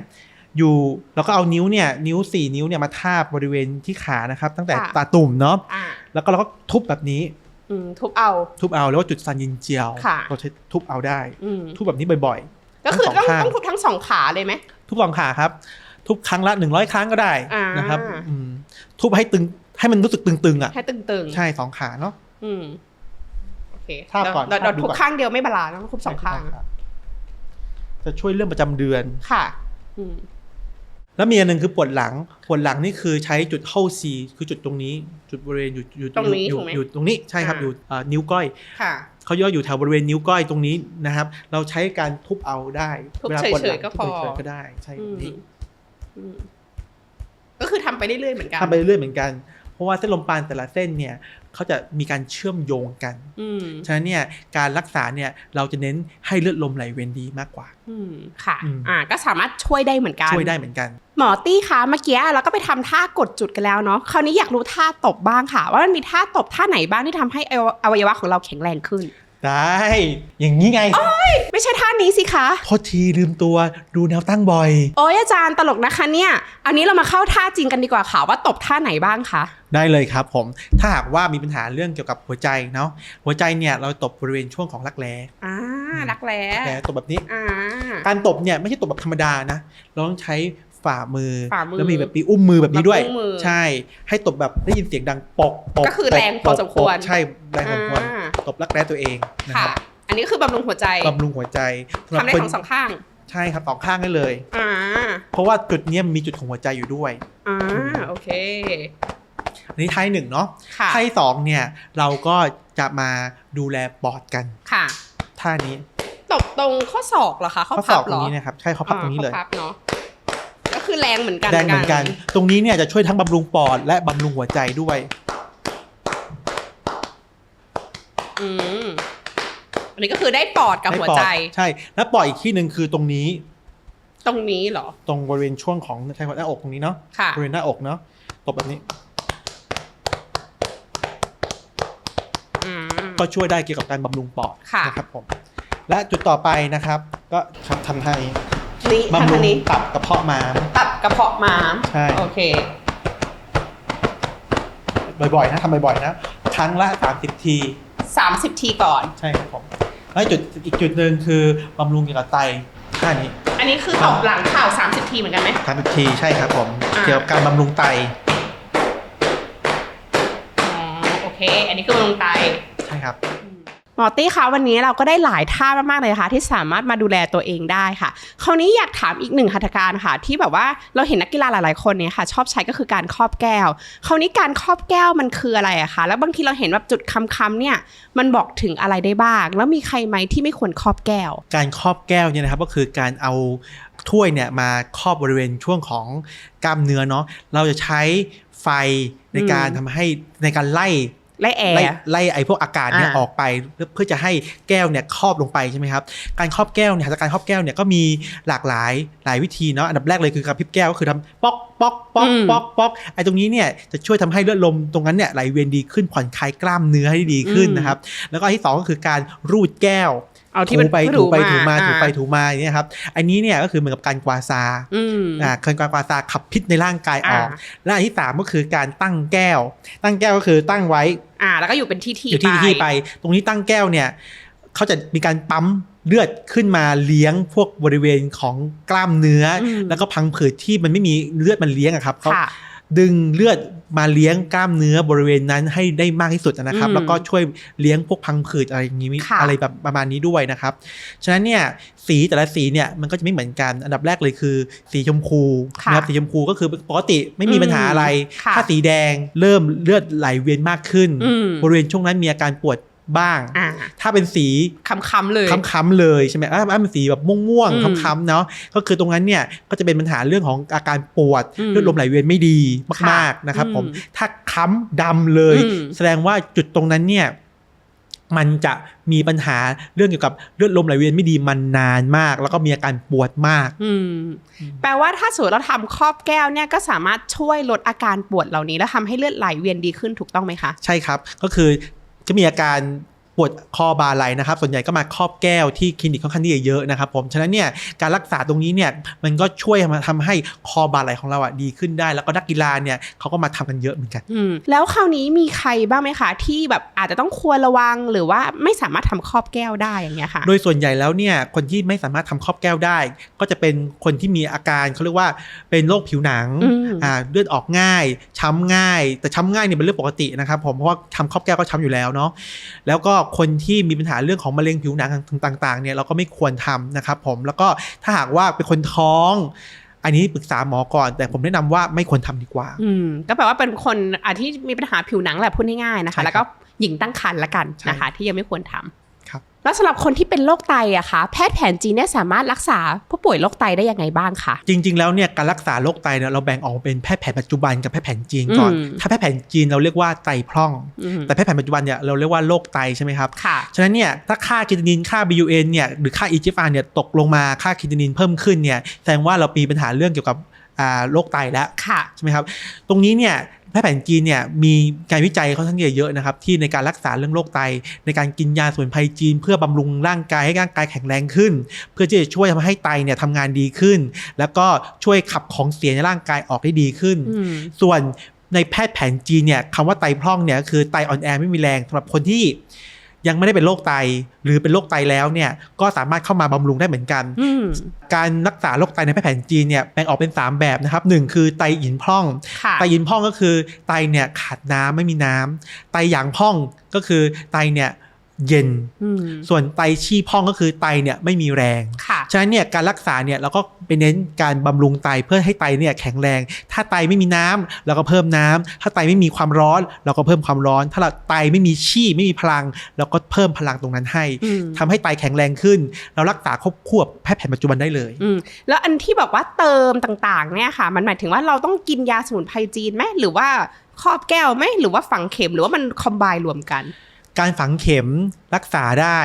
[SPEAKER 2] อยู่เราก็เอานิ้ว4 นิ้วเนี่ยมาทาบบริเวณที่ขานะครับตั้งแต่ตาตุ่มเนาะแล้วก็เราก็ทุบแบบนี้
[SPEAKER 1] ทุบเอา
[SPEAKER 2] แล้วจุดซันยินเจียวเราใช้ทุบเอาได้ทุบแบบนี้บ่อย
[SPEAKER 1] ๆก็คือต้องทุบทั้ง2ขาเลยไหม
[SPEAKER 2] ทุบ2ขาครับทุบครั้งละ100 ครั้งก็ได้นะครับ ทุบให้ตึงให้มันรู้สึกตึงๆอ่ะ
[SPEAKER 1] ให้ตึงๆ
[SPEAKER 2] ใช่2ขาเนาะ
[SPEAKER 1] โอเค
[SPEAKER 2] ทาบก่อน
[SPEAKER 1] เราทุบข้างเดียวไม่บาลานซ์ต้องทุบ2ข้าง
[SPEAKER 2] จะช่วยเรื่องประจำเดือน
[SPEAKER 1] ค่ะ
[SPEAKER 2] แล้วมีอันนึงคือปวดหลังนี่คือใช้จุดเข้าซีคือจุดตรงนี้จุดบริเวณอยู่
[SPEAKER 1] ตรงนี้
[SPEAKER 2] อยู่ตรงนี้ใช่ครับอยู่นิ้วก้อย
[SPEAKER 1] ค่ะ
[SPEAKER 2] เขาย่ออยู่แถวบริเวณนิ้วก้อยตรงนี้นะครับเราใช้การทุบเอาได้
[SPEAKER 1] เวลาปวดหลังก็พอ
[SPEAKER 2] ก็ได้ใช่นี้
[SPEAKER 1] ก็คือทำไปเรื่อยๆเหมือนกัน
[SPEAKER 2] ทำไปเรื่อยๆเหมือนกันเพราะว่าเส้นลมปราณแต่ละเส้นเนี่ยเขาจะมีการเชื่อมโยงกันฉะนั้นเนี่ยการรักษาเนี่ยเราจะเน้นให้เลือดลมไหลเวียนดีมากกว่า
[SPEAKER 1] ค่ะก็สามารถช่วยได้เหมือนกันหมอตี้คะเมื่อกี้เราก็ไปทำท่ากดจุดกันแล้วเนาะคราวนี้อยากรู้ท่าตบบ้างค่ะว่ามันมีท่าตบท่าไหนบ้างที่ทำให้อวัยวะของเราแข็งแรงขึ้น
[SPEAKER 2] ได้อย่างนี้ไง
[SPEAKER 1] ไม่ใช่ท่านี้สิคะ
[SPEAKER 2] โทษทีลืมตัวดูแนวตั้งบ่อย
[SPEAKER 1] โอ้ยอาจารย์ตลกนะคะเนี่ยอันนี้เรามาเข้าท่าจริงกันดีกว่าค่ะว่าตบท่าไหนบ้างคะ
[SPEAKER 2] ได้เลยครับผมถ้าหากว่ามีปัญหาเรื่องเกี่ยวกับหัวใจเนาะหัวใจเนี่ยเราตบบริเวณช่วงของรักแร้
[SPEAKER 1] รักแร้
[SPEAKER 2] ตบแบบนี้การตบเนี่ยไม่ใช่ตบแบบธรรมดานะเราต้องใช้ฝ่ามือแล้วมีแบบปีอุ้มมือแบบนี้ด้วยใช่ให้ตบแบบได้ยินเสียงดังปก
[SPEAKER 1] ก็คือแรงพอสมควร
[SPEAKER 2] ใช่แรงพอสมควรตบรักแร้ตัวเองนะครับ
[SPEAKER 1] อันนี้คือบำรุงหัวใจ
[SPEAKER 2] บำรุงหัวใจ
[SPEAKER 1] ทำได้ทั้ง2ข้าง
[SPEAKER 2] ใช่ครับ2ข้างได้เลยเพราะว่าจุดนี้มีจุดของหัวใจอยู่ด้วย
[SPEAKER 1] โอเค
[SPEAKER 2] อันนี้ท่า1เนาะท่า2เนี่ยเราก็จะมาดูแลปอดกัน
[SPEAKER 1] ค่ะ
[SPEAKER 2] ท่านี้
[SPEAKER 1] ตบตรงข้อศอกเหรอคะ
[SPEAKER 2] ข้อศอกตรงนี้นะครับใช่ข้อพับตรงนี้เลย
[SPEAKER 1] ก็คือแรงเหมือนกัน
[SPEAKER 2] ตรงนี้เนี่ยจะช่วยทั้งบำรุงปอดและบำรุงหัวใจด้วย
[SPEAKER 1] อันนี้ก็คือได้ปอดกับหัวใจ
[SPEAKER 2] ใช่แล้วปอดอีกที่นึงคือตรงนี้
[SPEAKER 1] เหรอ
[SPEAKER 2] ตรงบริเวณช่วงของหน้าอกตรงนี้เนาะบริเวณหน้าอกเนาะตบแบบนี้ก็ช่วยได้เกี่ยวกับการบำรุงปอดนะครับผมและจุดต่อไปนะครับก็ทำให้บำรุงตับกระเพาะม้ามใช่
[SPEAKER 1] โอเค
[SPEAKER 2] บ่อยๆนะทำบ่อยๆนะครั้งละ30 ที
[SPEAKER 1] ก่อน
[SPEAKER 2] ใช่ครับผมแล้วอีกจุดหนึ่งคือบำรุงเกี่ยวกับไตท่านี้
[SPEAKER 1] อันนี้คือตบหลังเข่า30 ทีเหมือนกันไหม
[SPEAKER 2] 30 ทีใช่ครับผมเกี่ยวกับการบำรุงไต
[SPEAKER 1] โอเคอันนี้คือบำรุงไต
[SPEAKER 2] ใช่ครับ
[SPEAKER 1] หมอตี้คะวันนี้เราก็ได้หลายท่ามากๆเลยค่ะที่สามารถมาดูแลตัวเองได้ค่ะคราวนี้อยากถามอีก1หัตถการค่ะที่แบบว่าเราเห็นนักกีฬาหลายๆคนเนี่ยค่ะชอบใช้ก็คือการครอบแก้วคราวนี้การครอบแก้วมันคืออะไรอะคะแล้วบางทีเราเห็นแบบจุดค้ำๆเนี่ยมันบอกถึงอะไรได้บ้างแล้วมีใครไหมที่ไม่ควรครอบแก้ว
[SPEAKER 2] การครอบแก้วเนี่ยนะครับก็คือการเอาถ้วยเนี่ยมาครอบบริเวณช่วงของกล้ามเนื้อเนาะเราจะใช้ไฟในการทำให้ในการไล่
[SPEAKER 1] แอร์
[SPEAKER 2] ไล่ไอ้พวกอากาศเนี่ยออกไปเพื่อจะให้แก้วเนี่ยครอบลงไปใช่ไหมครับการครอบแก้วเนี่ยการครอบแก้วเนี่ยก็มีหลากหลายวิธีเนาะอันดับแรกเลยคือการพลิกแก้วก็คือทำป๊อกป๊อกป๊อกป๊อกป๊อกไอ้ตรงนี้เนี่ยจะช่วยทำให้เลือดลมตรงนั้นเนี่ยไหลเวียนดีขึ้นผ่อนคลายกล้ามเนื้อให้ดีขึ้นนะครับแล้วก็ที่2ก็คือการรูดแก้วถูไปถูมาอย่างนี้ครับอันนี้เนี่ยก็คือเหมือนกับการกวาซาการกวาซาขับพิษในร่างกายออกและอันที่3ก็คือการตั้งแก้วก็คือตั้งไว้
[SPEAKER 1] แล้วก็อยู่เป็นที่
[SPEAKER 2] ไปตรงนี้ตั้งแก้วเนี่ยเขาจะมีการปั๊มเลือดขึ้นมาเลี้ยงพวกบริเวณของกล้ามเนื้อแล้วก็พังผืดที่มันไม่มีเลือดมันเลี้ยงครับเขาดึงเลือดมาเลี้ยงกล้ามเนื้อบริเวณนั้นให้ได้มากที่สุดนะครับแล้วก็ช่วยเลี้ยงพวกพังผืดอะไรอย่างนี้อะไรแบบประมาณนี้ด้วยนะครับฉะนั้นเนี่ยสีแต่ละสีเนี่ยมันก็จะไม่เหมือนกันอันดับแรกเลยคือสีชมพูนะครับสีชมพูก็คือปกติไม่มีปัญหาอะไรถ้าสีแดงเริ่มเลือดไหลเวียนมากขึ้นบริเวณช่วงนั้นมีอาการปวดบ้างถ้าเป็นสี
[SPEAKER 1] ค้ำๆ
[SPEAKER 2] เลยใช่ไหมถ้าเป็นสีแบบม่วงๆค้ำๆเนาะก็คือตรงนั้นเนี่ยก็จะเป็นปัญหาเรื่องของอาการปวดเลือดลมไหลเวียนไม่ดีมากๆนะครับผมถ้าค้ำดำเลยแสดงว่าจุดตรงนั้นเนี่ยมันจะมีปัญหาเรื่องเกี่ยวกับเลือดลมไหลเวียนไม่ดีมันนานมากแล้วก็มีอาการปวดมาก
[SPEAKER 1] แปลว่าถ้าสมมติเราทำครอบแก้วเนี่ยก็สามารถช่วยลดอาการปวดเหล่านี้แล้วทำให้เลือดไหลเวียนดีขึ้นถูกต้องไหมคะ
[SPEAKER 2] ใช่ครับก็คือจะมีอาการป ปวดคอบ่าไหล่นะครับส่วนใหญ่ก็มาครอบแก้วที่คลินิกค่อนข้างที่จะเยอะนะครับผมฉะนั้นเนี่ยการรักษาตรงนี้เนี่ยมันก็ช่วยทำให้คอบ่าไหล่ของเราดีขึ้นได้แล้วก็นักกีฬาเนี่ยเขาก็มาทำกันเยอะเหมือนกัน
[SPEAKER 1] แล้วคราวนี้มีใครบ้างไหมคะที่แบบอาจจะต้องควรระวังหรือว่าไม่สามารถทำครอบแก้วได้อย่างเงี้ยค่ะ
[SPEAKER 2] โดยส่วนใหญ่แล้วเนี่ยคนที่ไม่สามารถทำครอบแก้วได้ก็จะเป็นคนที่มีอาการเขาเรียกว่าเป็นโรคผิวหนังเลือดออกง่ายช้ำง่ายแต่ช้ำง่ายเนี่ยเป็นเรื่องปกตินะครับผมเพราะว่าทำครอบแก้วก็ช้ำอยู่แล้วเนาะแล้วก็คนที่มีปัญหาเรื่องของมะเร็งผิวหนังต่างๆเนี่ยเราก็ไม่ควรทำนะครับผมแล้วก็ถ้าหากว่าเป็นคนท้องอันนี้ปรึกษาหมอก่อนแต่ผมแนะนำว่าไม่ควรทำดีกว่า
[SPEAKER 1] ก็แปลว่าเป็นคนที่มีปัญหาผิวหนังแหละพูดง่ายๆนะคะแล้วก็หญิงตั้งครรภ์ละกันนะคะที่ยังไม่ควรทำแล้วสำหรับคนที่เป็นโรคไตอะคะแพทย์แผนจีนเนี่ยสามารถรักษาผู้ป่วยโรคไตได้ยังไงบ้างคะ
[SPEAKER 2] จริงๆแล้วเนี่ยการรักษาโรคไตเนี่ยเราแบ่งออกเป็นแพทย์แผนปัจจุบันกับแพทย์แผนจีนก่อนถ้าแพทย์แผนจีนเราเรียกว่าไตพร่องแต่แพทย์แผนปัจจุบันเนี่ยเราเรียกว่าโรคไตใช่ไหมครับฉะนั้นเนี่ยถ้าค่าคีโตนินค่า BUN เนี่ยหรือค่า EGFR เนี่ยตกลงมาค่าคีโตนินเพิ่มขึ้นเนี่ยแสดงว่าเรามีปัญหาเรื่องเกี่ยวกับโรคไตแล้วใช่ไหมครับตรงนี้เนี่ยแพทย์แผนจีนเนี่ยมีการวิจัยค่อนข้างเยอะนะครับที่ในการรักษาเรื่องโรคไตในการกินยาสมุนไพรจีนเพื่อบำรุงร่างกายให้ร่างกายแข็งแรงขึ้นเพื่อที่จะช่วยทำให้ไตเนี่ยทำงานดีขึ้นแล้วก็ช่วยขับของเสียในร่างกายออกได้ดีขึ้นส่วนในแพทย์แผนจีนเนี่ยคำว่าไตพร่องเนี่ยคือไตอ่อนแอไม่มีแรงสำหรับคนที่ยังไม่ได้เป็นโรคไตหรือเป็นโรคไตแล้วเนี่ยก็สามารถเข้ามาบำรุงได้เหมือนกันการรักษาโรคไตในแพทย์แผนจีนเนี่ยแบ่งออกเป็น3แบบนะครับ1คือไตหยินพร่องไตหยินพร่องก็คือไตเนี่ยขาดน้ำไม่มีน้ำไตหยางพร่องก็คือไตเนี่ยเย็นส่วนไตชี่พร่องก็คือไตเนี่ยไม่มีแรงฉะนั้นเนี่ยการรักษาเนี่ยเราก็ไปเน้นการบำรุงไตเพื่อให้ไตเนี่ยแข็งแรงถ้าไตไม่มีน้ำเราก็เพิ่มน้ำถ้าไตไม่มีความร้อนเราก็เพิ่มความร้อนถ้าไตไม่มีชี่ไม่มีพลังเราก็เพิ่มพลังตรงนั้นให้ทำให้ไตแข็งแรงขึ้นเรารักษาควบแพทย์แผนปัจจุบันได้เลย
[SPEAKER 1] แล้วอันที่บอกว่าเติมต่างๆเนี่ยค่ะมันหมายถึงว่าเราต้องกินยาสมุนไพรจีนไหมหรือว่าครอบแก้วไหมหรือว่าฝังเข็มหรือว่ามันคอมไบน์รวมกัน
[SPEAKER 2] การฝังเข็มรักษาได้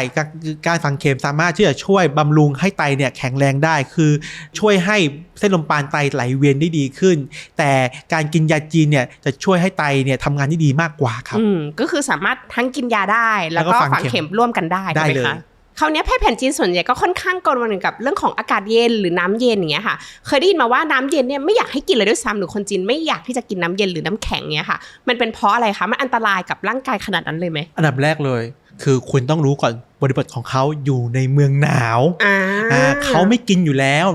[SPEAKER 2] การฝังเข็มสามารถที่จะช่วยบำรุงให้ไตเนี่ยแข็งแรงได้คือช่วยให้เส้นลมปานไตไหลเวียนได้ดีขึ้นแต่การกินยาจีนเนี่ยจะช่วยให้ไตเนี่ยทำงานได้ดีมากกว่าครับ
[SPEAKER 1] ก็คือสามารถทั้งกินยาได้แล้วก็ฝังเข็มร่วมกันได้ใช่ไหมคะคราวนี้แพทย์แผนจีนส่วนใหญ่ก็ค่อนข้างกังวลกับเรื่องของอากาศเย็นหรือน้ำเย็นอย่างเงี้ยค่ะเคยได้ยินมาว่าน้ำเย็นเนี่ยไม่อยากให้กินเลยด้วยซ้ำหรือคนจีนไม่อยากที่จะกินน้ำเย็นหรือน้ำแข็งเงี้ยค่ะมันเป็นเพราะอะไรคะมันอันตรายกับร่างกายขนาดนั้นเลยไหม
[SPEAKER 2] อันดับแรกเลยคือคุณต้องรู้ก่อนบริบทของเขาอยู่ในเมืองหนาวเขาไม่กินอยู่แล้ว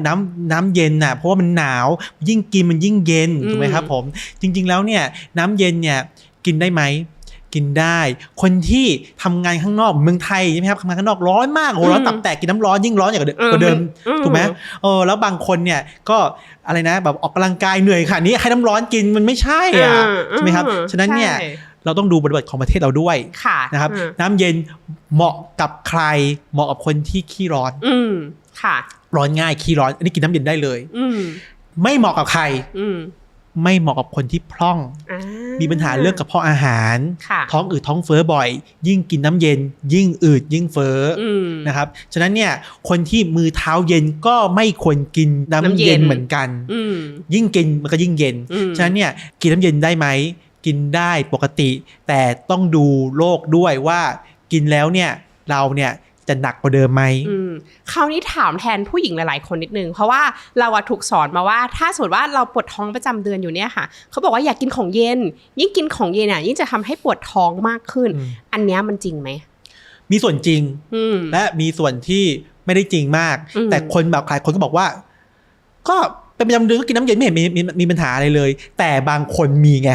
[SPEAKER 2] น้ำเย็นน่ะเพราะว่ามันหนาวยิ่งกินมันยิ่งเย็นถูกไหมครับผมจริงๆแล้วเนี่ยน้ำเย็นเนี่ยกินได้ไหมกินได้คนที่ทำงานข้างนอกเมืองไทยใช่ไหมครับทำงานข้างนอกร้อนมากโอ้ร้อนตับแตกกินน้ำร้อนยิ่งร้อนอย่างกว่าเดิมถูกไหมแล้วบางคนเนี่ยก็อะไรนะแบบออกกำลังกายเหนื่อยค่ะนี้ให้น้ำร้อนกินมันไม่ใช่ใช่ไหมครับฉะนั้นเนี่ยเราต้องดูบริบทของประเทศเราด้วยนะครับน้ำเย็นเหมาะกับใครเหมาะกับคนที่ขี้ร้อนร้อนง่ายขี้ร้อนอันนี้กินน้ำเย็นได้เลยไม่เหมาะกับใครไม่เหมาะกับคนที่พร่องมีปัญหาเรื่องกระเพาะอาหารท้องอืดท้องเฟ้อบ่อยยิ่งกินน้ำเย็นยิ่งอืดยิ่งเฟ้อนะครับฉะนั้นเนี่ยคนที่มือเท้าเย็นก็ไม่ควรกินน้ำเย็นเหมือนกันยิ่งกินมันก็ยิ่งเย็นฉะนั้นเนี่ยกินน้ำเย็นได้ไหมกินได้ปกติแต่ต้องดูโรคด้วยว่ากินแล้วเนี่ยเราเนี่ยจะหนักกว่าเดิมไหม
[SPEAKER 1] คราวนี้ถามแทนผู้หญิงหลายๆคนนิดนึงเพราะว่าเราถูกสอนมาว่าถ้าสมมติว่าเราปวดท้องประจำเดือนอยู่เนี่ยค่ะเขาบอกว่าอยากกินของเย็นยิ่งกินของเย็นยิ่งจะทำให้ปวดท้องมากขึ้นอันนี้มันจริงไหม
[SPEAKER 2] มีส่วนจริงและมีส่วนที่ไม่ได้จริงมากแต่คนแบบหลายคนก็บอกว่าก็เป็นประจำเดือนก็กินน้ำเย็นไม่เห็นมีปัญหาอะไรเลยแต่บางคนมีไง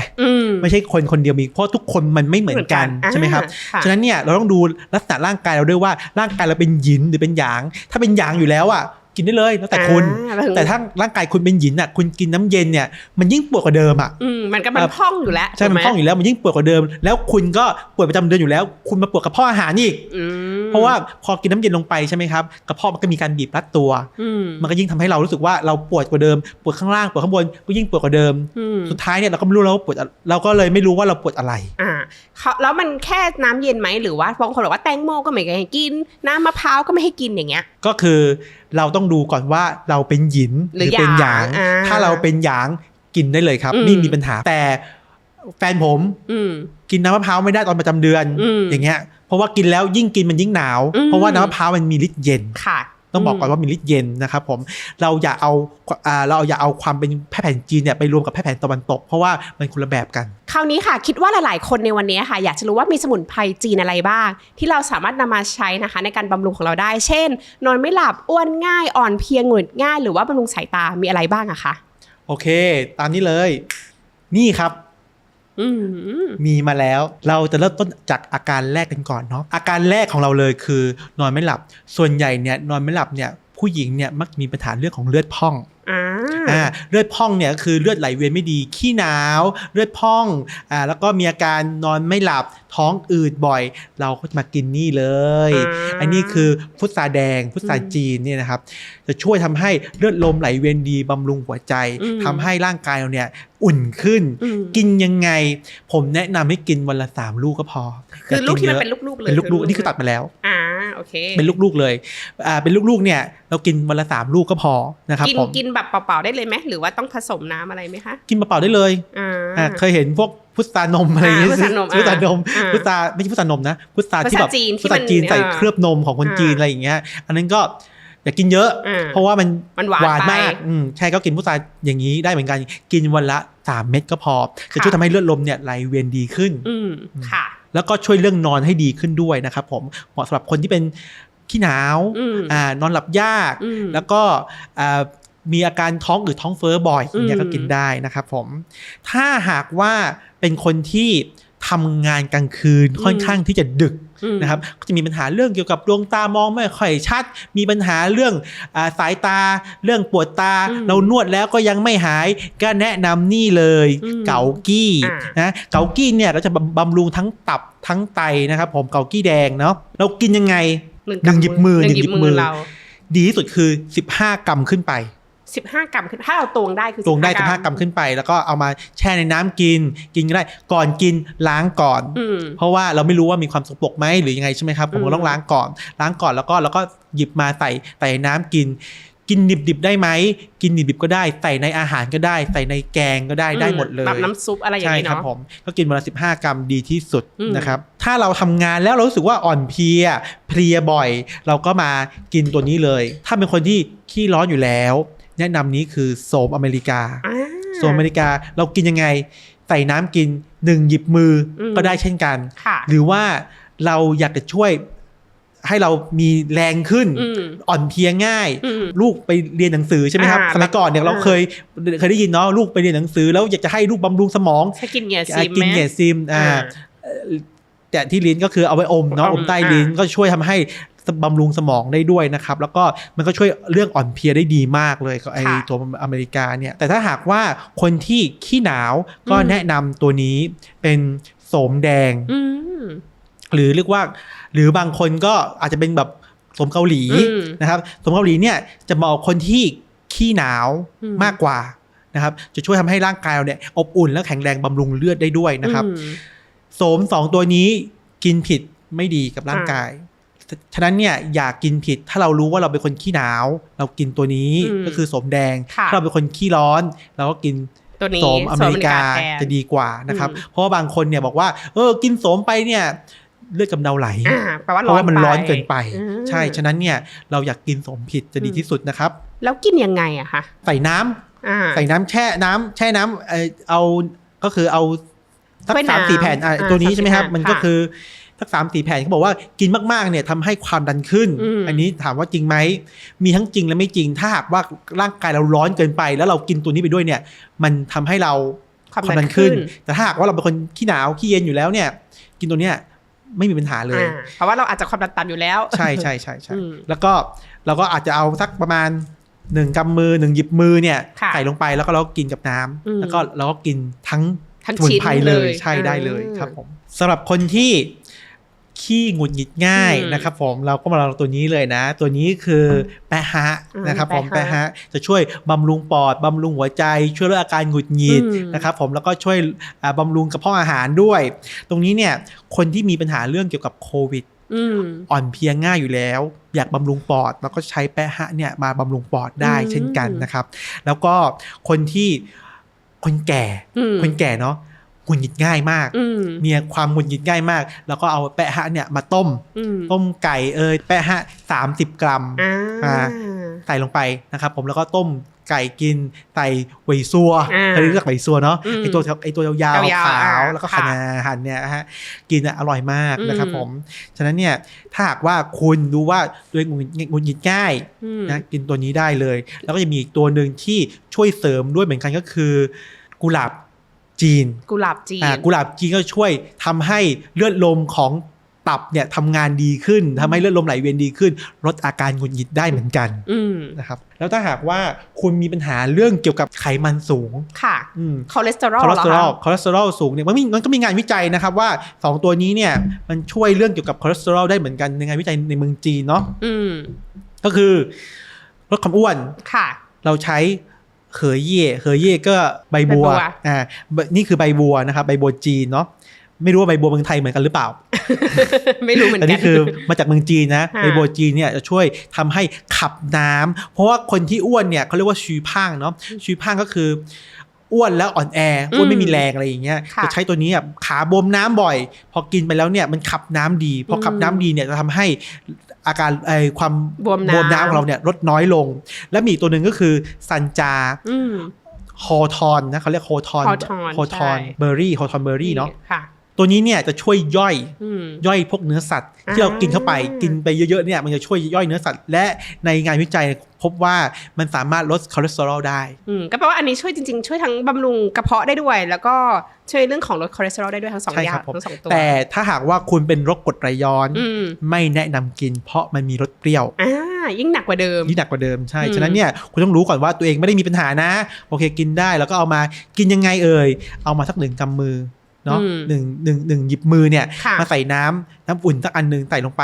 [SPEAKER 2] ไม่ใช่คนเดียวมีเพราะทุกคนมันไม่เหมือนกันใช่ไหมครับฉะนั้นเนี่ยเราต้องดูลักษณะร่างกายเราด้วยว่าร่างกายเราเป็นหยินหรือเป็นหยางถ้าเป็นหยางอยู่แล้วกินได้เลยแล้วแต่คุณแต่ถ้าร่างกายคุณเป็นหยินคุณกินน้ำเย็นเนี่ยมันยิ่งปวดกว่าเดิม
[SPEAKER 1] มันก็มันพ่องอยู่แล้ว
[SPEAKER 2] ใช่มันพ่องอยู่แล้วมันยิ่งปวดกว่าเดิมแล้วคุณก็ปวดประจำเดือนอยู่แล้วคุณมาปวดกระเพาะอาหารอีกเพราะว่าพอกินน้ำเย็นลงไปใช่ไหมครับกระเพาะมันก็มีการบีบรัดตัวมันก็ยิ่งทำให้เรารู้สึกว่าเราปวดกว่าเดิมปวดข้างล่างปวดข้างบนก็ยิ่งปวดกว่าเดิมสุดท้ายเนี่ยเราก็ไม่รู้แล้วว่าปวดเราก็เลยไม่รู้ว่าเราปวดอะไร
[SPEAKER 1] แล้วมันแค่น้ำเย็นไหมหรือว่าบางคนบอกว่าแตงโมก็ไม่ให้กินน้ำมะพร้าวก็ไม่ให้กินอย่างเงี้ย
[SPEAKER 2] ก็คือเราต้องดูก่อนว่าเราเป็นหยินหรือเป็นหยางถ้าเราเป็นหยางกินได้เลยครับไม่มีปัญหาแต่ แฟนผม
[SPEAKER 1] อืม
[SPEAKER 2] กินน้ำมะพร้าวไม่ได้ตอนประจำเดือน อย่างเงี้ยเพราะว่ากินแล้วยิ่งกินมันยิ่งหนาวเพราะว่าน้ำมะพร้าวมันมีฤทธิ์เย็น
[SPEAKER 1] ค่ะ
[SPEAKER 2] ต้องบอกก่อนว่ามีฤทธิ์เย็นนะครับผมเราอย่าเอาความเป็นแพทย์แผนจีนเนี่ยไปรวมกับแพทย์แผนตะวันตกเพราะว่ามันคนละแบบกัน
[SPEAKER 1] คราวนี้ค่ะคิดว่าหลายๆคนในวันนี้ค่ะอยากจะรู้ว่ามีสมุนไพรจีนอะไรบ้างที่เราสามารถนำมาใช้นะคะในการบำรุงของเราได้เช่นนอนไม่หลับอ้วนง่ายอ่อนเพลียหงุดง่ายหรือว่าบำรุงสายตามีอะไรบ้างอะคะ
[SPEAKER 2] โอเคตามนี้เลยนี่ครับมีมาแล้วเราจะเริ่มต้นจากอาการแรกกันก่อนเนาะอาการแรกของเราเลยคือนอนไม่หลับส่วนใหญ่เนี่ยนอนไม่หลับเนี่ยผู้หญิงเนี่ยมักมีปัญหาเรื่องของเลือดพองเลือดพองเนี่ยคือเลือดไหลเวียนไม่ดีขี้หนาวเลือดพองแล้วก็มีอาการนอนไม่หลับท้องอืดบ่อยเราก็มากินนี่เลยอันนี้คือพุทราแดงพุทราจีนเนี่ยนะครับจะช่วยทำให้เลือดลมไหลเวียนดีบำรุงหัวใจทำให้ร่างกายเราเนี่ยอุ่นขึ้นกินยังไงผมแนะนำให้กินวันละ3 ลูกก็พอ
[SPEAKER 1] คือลูกที่มันเป็นลูกๆเลย
[SPEAKER 2] เป็นลูกๆนี่คือตัดมาแล้ว
[SPEAKER 1] โอเค
[SPEAKER 2] เป็นลูกๆเลยเป็นลูกๆเนี่ยเรากินวันละ3 ลูกก็พอนะครับผม
[SPEAKER 1] กินแบบเปล่าๆได้เลยไหมหรือว่าต้องผสมน้ำอะไรไหมคะ
[SPEAKER 2] กินเปล่าๆได้เลยเคยเห็นพวกพุทรานมอะไรอย่างเงี้ยพุทรานมพุทราไม่ใช่พุทรานมนะพุทราที่แบบพุทราจีนใส่เคลือบนมของคนจีนอะไรอย่างเงี้ยอันนั้นก็อย่ากินเยอะเพราะว่ามันหวานมากใช่ก็กินพุทราอย่างนี้ได้เหมือนกันกินวันละ3 เม็ดก็พอจะช่วยทำให้เลือดลมเนี่ยไหลเวียนดีขึ้น
[SPEAKER 1] ค่ะ
[SPEAKER 2] แล้วก็ช่วยเรื่องนอนให้ดีขึ้นด้วยนะครับผมเหมาะสำหรับคนที่เป็นขี้หนาวนอนหลับยากแล้วก็มีอาการท้องอืดท้องเฟ้อบ่อยอย่างเงี้ยก็กินได้นะครับผมถ้าหากว่าเป็นคนที่ทำงานกลางคืนค่อนข้างที่จะดึกนะครับก็จะมีปัญหาเรื่องเกี่ยวกับดวงตามองไม่ค่อยชัดมีปัญหาเรื่องสายตาเรื่องปวดตาเรานวดแล้วก็ยังไม่หายก็แนะนำนี่เลยเกากี้นะเกากี้เนี่ยเราจะบำรุงทั้งตับทั้งไตนะครับผมเกากี้แดงเนาะเรากินยังไง1 หยิบมือดีที่สุดคือ15 กรัมขึ้นไป
[SPEAKER 1] 15 กรัมขึ้นถ้าเราตวงได้คือ
[SPEAKER 2] 15 กรัมขึ้นไปแล้วก็เอามาแช่ในน้ำกินก็ได้ก่อนกินล้างก่อนเพราะว่าเราไม่รู้ว่ามีความสกปรกไหมหรือยังไงใช่ไหมครับผมก็ต้องล้างก่อนแล้วก็หยิบมาใส่น้ำกินดิบได้ไหมกินดิบก็ได้ใส่ในอาหารก็ได้ใส่ในแกงก็ได้หมดเลย
[SPEAKER 1] แบบน้ำซุปอะไรอย่างนี้เนาะ
[SPEAKER 2] ใช่ครับผมก็กินวันละ15 กรัมดีที่สุดนะครับถ้าเราทำงานแล้วเรารู้สึกว่าอ่อนเพลียบ่อยเราก็มากินตัวนี้เลยถ้าเป็นคนที่ขี้ร้อนอยู่แล้วแนะนำนี้คือโสมอเมริกาโสมอเมริกาเรากินยังไงใส่น้ำกิน1 หยิบมือก็ได้เช่นกันหรือว่าเราอยากจะช่วยให้เรามีแรงขึ้นอ่อนเพลียง่ายลูกไปเรียนหนังสือใช่ไหมครับสมัยก่อนเนี่ยเราเคยได้ยินเนาะลูกไปเรียนหนังสือแล้วอยากจะให้ลูกบำรุงสมอง
[SPEAKER 1] กินเหงี่ยซิม
[SPEAKER 2] แต่ที่ลิ้นก็คือเอาไว้อมเนาะอมใต้ลิ้นก็ช่วยทำให้บำรุงสมองได้ด้วยนะครับแล้วก็มันก็ช่วยเรื่องอ่อนเพลียได้ดีมากเลยไอตัวอเมริกาเนี่ยแต่ถ้าหากว่าคนที่ขี้หนาวก็แนะนำตัวนี้เป็นโสมแดงหรือเรียกว่าหรือบางคนก็อาจจะเป็นแบบโสมเกาหลีนะครับโสมเกาหลีเนี่ยจะเหมาะคนที่ขี้หนาวมากกว่านะครับจะช่วยทำให้ร่างกายเราเนี่ยอบอุ่นและแข็งแรงบำรุงเลือดได้ด้วยนะครับโสม2 ตัวนี้กินผิดไม่ดีกับร่างกายฉะนั้นเนี่ยอย่ากินผิดถ้าเรารู้ว่าเราเป็นคนขี้หนาวเรากินตัวนี้ก็คือโสมแดงถ้าเราเป็นคนขี้ร้อนเราก็กินโสมอเมริกาจะดีกว่านะครับเพราะว่าบางคนเนี่ยบอกว่ากินโสมไปเนี่ยเลือดกำเดาไหลเพราะว่ามันร้อนเกินไปใช่ฉะนั้นเนี่ยเราอยากกินโสมผิดจะดีที่สุดนะครับ
[SPEAKER 1] แล้วกินยังไงอะคะ
[SPEAKER 2] ใส่น้ำแช่น้ำเอาก็คือเอาสัก3-4 แผ่นตัวนี้ใช่ไหมครับมันก็คือสัก3-4 แผ่นเขาบอกว่ากินมากๆเนี่ยทำให้ความดันขึ้นอันนี้ถามว่าจริงไหมมีทั้งจริงและไม่จริงถ้าหากว่าร่างกายเราร้อนเกินไปแล้วเรากินตัวนี้ไปด้วยเนี่ยมันทำให้เราความดันขึ้นแต่ถ้าหากว่าเราเป็นคนขี้หนาวขี้เย็นอยู่แล้วเนี่ยกินตัวเนี้ยไม่มีปัญหาเลย
[SPEAKER 1] เพราะว่าเราอาจจะความดันต่ำอยู่แล้ว
[SPEAKER 2] ใช่แล้วก็เราก็อาจจะเอาสักประมาณ1 กำมือ1 หยิบมือเนี่ยใส่ลงไปแล้วก็เรากินกับน้ำแล้วก็เราก็กินทั้งสมุนไพรเลยใช่ได้เลยครับผมสำหรับคนที่ขี้หงุดหงิดง่ายนะครับผมเราก็มาลองตัวนี้เลยนะตัวนี้คือแปะฮะนะครับผมแปะฮะจะช่วยบำรุงปอดบำรุงหัวใจช่วยลดอาการหงุดหงิดนะครับผมแล้วก็ช่วยบำรุงกระเพาะอาหารด้วยตรงนี้เนี่ยคนที่มีปัญหาเรื่องเกี่ยวกับโควิดอ่อนเพลียง่ายอยู่แล้วอยากบำรุงปอดแล้วก็ใช้แปะฮะเนี่ยมาบำรุงปอดได้เช่นกันนะครับแล้วก็คนแก่เนาะ หงุดหงิดง่ายมากมีความหงุดหงิดง่ายมากแล้วก็เอาแปะฮะเนี่ยมาต้มไก่แปะฮะ30 กรัมใส่ลงไปนะครับผมแล้วก็ต้มไก่กินใส่ไวซัวเขาเรียกไวซัวเนาะไอตัวยาวๆขาวแล้วก็หั่นเนี่ยฮะกินอร่อยมากนะครับผมฉะนั้นเนี่ยถ้าหากว่าคุณดูว่าตัวเองหงุดหงิดง่ายนะกินตัวนี้ได้เลยแล้วก็จะมีอีกตัวหนึ่งที่ช่วยเสริมด้วยเหมือนกันก็คือกุหลาบจีนกุหลาบจีนก็ช่วยทำให้เลือดลมของตับเนี่ยทำงานดีขึ้นทำให้เลือดลมไหลเวียนดีขึ้นลดอาการหงุดหงิดได้เหมือนกันนะครับแล้วถ้าหากว่าคุณมีปัญหาเรื่องเกี่ยวกับไขมันสูงค่ะคอเลสเตอรอลสูงเนี่ยมันก็มีงานวิจัยนะครับว่า2ตัวนี้เนี่ยมันช่วยเรื่องเกี่ยวกับคอเลสเตอรอลได้เหมือนกันในงานวิจัยในเมืองจีนเนาะก็คือลดความอ้วนค่ะเราใช้เขยเย่ก็ใบบัวนี่คือใบบัวนะครับใบบัวจีนเนาะไม่รู้ว่าใบบัวเมืองไทยเหมือนกันหรือเปล่า
[SPEAKER 1] ไม่รู้เหมือนกัน
[SPEAKER 2] แต่นี่คือมาจากเมืองจีนนะใบบัวจีนเนี่ยจะช่วยทำให้ขับน้ำเพราะว่าคนที่อ้วนเนี่ยเขาเรียกว่าชีพ่างเนาะชีพ่างก็คืออ้วนแล้วอ่อนแออ้วนไม่มีแรงอะไรอย่างเงี้ยจะใช้ตัวนี้แบบขาบวมน้ำบ่อยพอกินไปแล้วเนี่ยมันขับน้ำดีพอขับน้ำดีเนี่ยจะทำให้อาการความบวมน้ำของเราเนี่ยลดน้อยลงและมีตัวหนึ่งก็คือซันจาโฮทอนนะเขาเรียกโฮทอนเบอร์รี่เนาะตัวนี้เนี่ยจะช่วยย่อยพวกเนื้อสัตว์ที่เรากินเข้าไปกินไปเยอะๆเนี่ยมันจะช่วยย่อยเนื้อสัตว์และในงานวิจัยพบว่ามันสามารถลดคอเลสเตอรอลได้
[SPEAKER 1] ก็แปลว่าอันนี้ช่วยจริงๆช่วยทั้งบำรุงกระเพาะได้ด้วยแล้วก็ช่วยเรื่องของลดคอเลสเตอรอลได้ด้วยทั้ง2อย่างทั้ง2ตัว
[SPEAKER 2] แต่ถ้าหากว่าคุณเป็นโรคกรดไหลย้อนไม่แนะนำกินเพราะมันมีรสเปรี้ยว
[SPEAKER 1] ยิ่งหนักกว่าเดิม
[SPEAKER 2] ใช่ฉะนั้นเนี่ยคุณต้องรู้ก่อนว่าตัวเองไม่ได้มีปัญหานะโอเคกินได้แล้วก็เอามากินยังไงเอามาสัก1 กำมือเนาะหนึ่งหยิบมือเนี่ยมาใส่น้ำอุ่นสักอันนึงใส่ลงไป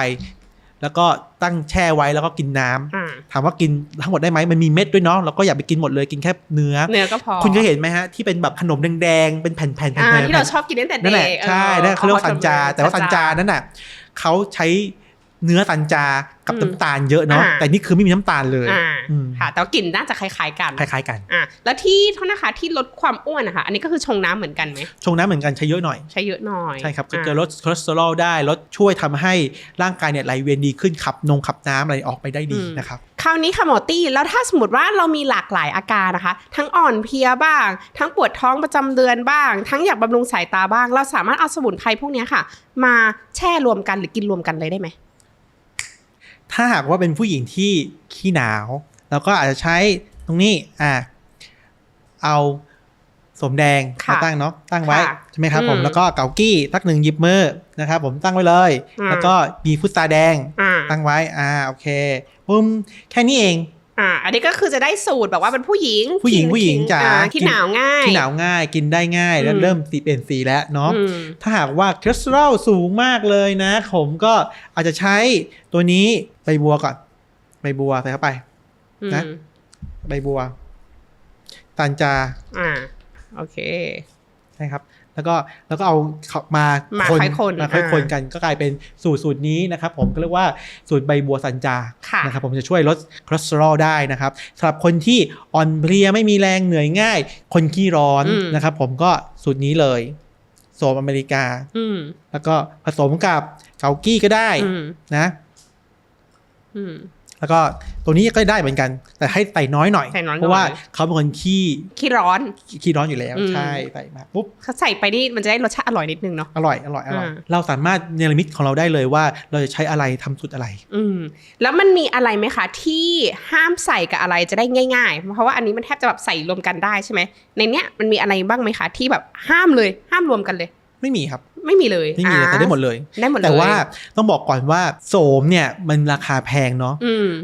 [SPEAKER 2] แล้วก็ตั้งแช่ไว้แล้วก็กินน้ำถามว่ากินทั้งหมดได้ไหมมันมีเม็ดด้วยเนาะเราก็อย่าไปกินหมดเลยกินแค่เนื้อ
[SPEAKER 1] ก็พอ
[SPEAKER 2] คุณเคยเห็นไหมฮะที่เป็นแบบขนมแดงๆเป็นแผ่นๆ
[SPEAKER 1] ที่เราชอบกินตั้งแต่เด็ก
[SPEAKER 2] ใช่นั่นเขาเรียกว่าซันจาแต่ว่าซันจานั้นน่ะเขาใช้เนื้อซันจากับน้ำตาลเยอะเนาะแต่นี่คือไม่มีน้ำตาลเลย
[SPEAKER 1] ค่ะแต่กลิ่นน่าจะคล้ายๆกันแล้วที่โทษนะคะที่ลดความอ้วนนะคะอันนี้ก็คือชงน้ำเหมือนกันไหม
[SPEAKER 2] ชงน้ำเหมือนกันใช้เยอะหน่อย
[SPEAKER 1] ใช่
[SPEAKER 2] ครับจะลดคอเลสเตอรอลได้ลดช่วยทำให้ร่างกายเนี่ยไหลเวียนดีขึ้นขับน้ำอะไรออกไปได้ดีนะครับ
[SPEAKER 1] คราวนี้ค่ะหมอตี้แล้วถ้าสมมติว่าเรามีหลากหลายอาการนะคะทั้งอ่อนเพลียบ้างทั้งปวดท้องประจำเดือนบ้างทั้งอยากบำรุงสายตาบ้างเราสามารถเอาสมุนไพรพวกนี้ค่ะมาแช่รวมกันหรือกินรวมกันเลยได้ไหม
[SPEAKER 2] ถ้าหากว่าเป็นผู้หญิงที่ขี้หนาวเราก็อาจจะใช้ตรงนี้เอาสมแดงมาตั้งเนาะตั้งไว้ใช่ไหมครับผมแล้วก็เกากี้สัก1 หยิบมือนะครับผมตั้งไว้เลยแล้วก็มีพุทราแดงตั้งไว้โอเคแค่นี้เอง
[SPEAKER 1] อันนี้ก็คือจะได้สูตรแบบว่าเป็นผู้หญิง
[SPEAKER 2] จ๋า
[SPEAKER 1] ที่หนาวง่
[SPEAKER 2] ายกินได้ง่ายแล้วเริ่มเปลี่ยนสีแล้วเนาะถ้าหากว่าคอเลสเตอรอลสูงมากเลยนะผมก็อาจจะใช้ตัวนี้ใบบัวก่อนใบบัวใส่เข้าไปนะใบบัวตันจา
[SPEAKER 1] โอเค
[SPEAKER 2] ใช่ครับแล้วก็เอามาค่อยคนกันก็กลายเป็นสูตรนี้นะครับผมก็เรียกว่าสูตรใบบัวสันจานะครับผมจะช่วยลดคอเลสเตอรอลได้นะครับสำหรับคนที่อ่อนเพลียไม่มีแรงเหนื่อยง่ายคนขี้ร้อนนะครับผมก็สูตรนี้เลยโสมอเมริกาแล้วก็ผสมกับเกากี้ก็ได้นะแล้วก็ตัวนี้ก็ได้เหมือนกันแต่ให้ใส่น้อยหน่อยเพราะว่าเขาเป็นคนขี้ร้อนอยู่แล้วใช่ใส่มาปุ๊บ
[SPEAKER 1] เขาใส่ไปนี่มันจะได้รสชาติอร่อยนิดนึงเนาะ
[SPEAKER 2] อร่อยเราสามารถเนรมิตของเราได้เลยว่าเราจะใช้อะไรทำสูตรอะไร
[SPEAKER 1] แล้วมันมีอะไรไหมคะที่ห้ามใส่กับอะไรจะได้ง่ายๆเพราะว่าอันนี้มันแทบจะแบบใส่รวมกันได้ใช่ไหมในเนี้ยมันมีอะไรบ้างไหมคะที่แบบห้ามรวมกันเลย
[SPEAKER 2] ไม่มีครับ
[SPEAKER 1] ไม่มีเลย
[SPEAKER 2] แต่ได้หมดเลยแต่ว่าต้องบอกก่อนว่าโสมเนี่ยมันราคาแพงเนาะ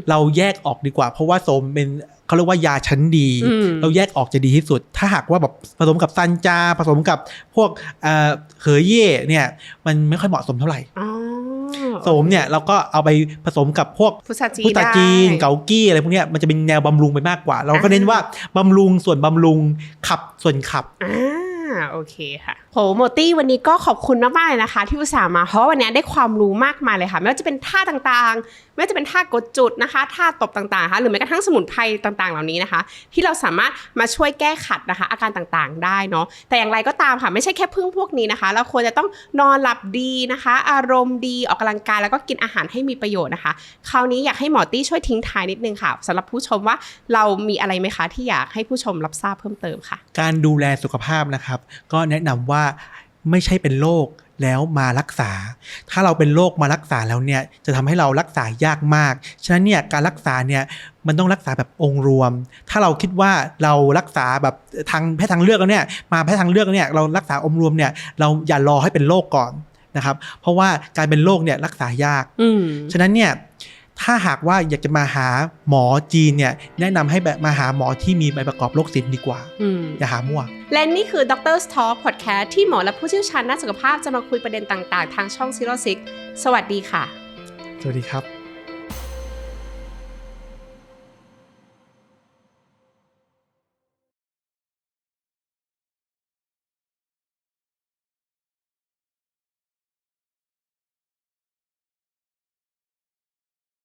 [SPEAKER 2] เราแยกออกดีกว่าเพราะว่าโสมเป็นเขาเรียกว่ายาชั้นดีเราแยกออกจะดีที่สุดถ้าหากว่าแบบผสมกับซันจาผสมกับพวกเขยเย่เนี่ยมันไม่ค่อยเหมาะสมเท่าไหร่โสมเนี่ยเราก็เอาไปผสมกับพวก
[SPEAKER 1] พุทรา
[SPEAKER 2] จีนเกากี้อะไรพวกเนี้ยมันจะเป็นแนวบำรุงไปมากกว่าเราก็เน้นว่าบำรุงส่วนบำรุงขับส่วนขับ
[SPEAKER 1] โอเคค่ะโหโมตี้วันนี้ก็ขอบคุณมากๆเลยนะคะที่อุตส่าห์มาเพราะวันนี้ได้ความรู้มากมายเลยค่ะไม่ว่าจะเป็นท่าต่างๆไม่ว่าจะเป็นท่ากดจุดนะคะท่าตบต่างๆนะคะหรือแม้กระทั่งสมุนไพรต่างๆเหล่านี้นะคะที่เราสามารถมาช่วยแก้ขัดนะคะอาการต่างๆได้เนาะแต่อย่างไรก็ตามค่ะไม่ใช่แค่พึ่งพวกนี้นะคะเราควรจะต้องนอนหลับดีนะคะอารมณ์ดีออกกำลังกายแล้วก็กินอาหารให้มีประโยชน์นะคะคราวนี้อยากให้หมอตี้ช่วยทิ้งท้ายนิดนึงค่ะสำหรับผู้ชมว่าเรามีอะไรไหมคะที่อยากให้ผู้ชมรับทราบเพิ่มเติมค่ะ
[SPEAKER 2] การดูแลสุขภาพนะครับก็แนะนำว่าไม่ใช่เป็นโรคแล้วมารักษาถ้าเราเป็นโรคมารักษาแล้วเนี่ยจะทำให้เรารักษายากมากฉะนั้นเนี่ยการรักษาเนี่ยมันต้องรักษาแบบองค์รวมถ้าเราคิดว่าเรารักษาแบบทางแพทย์ทางเลือกแล้วเนี่ยมาแพทย์ทางเลือกเนี่ยเรารักษาองค์รวมเนี่ยเราอย่ารอให้เป็นโรคก่อนนะครับเพราะว่าการเป็นโรคเนี่ยรักษายากฉะนั้นเนี่ยถ้าหากว่าอยากจะมาหาหมอจีนเนี่ยแนะนำให้แบบมาหาหมอที่มีใบประกอบโรคศิลป์ดีกว่าอย่าหามั่ว
[SPEAKER 1] และนี่คือ Doctor's Talk Podcast ที่หมอและผู้เชี่ยวชาญด้านสุขภาพจะมาคุยประเด็นต่างๆทางช่อง Zero Six สวัสดีค่ะ
[SPEAKER 2] สวัสดีครับ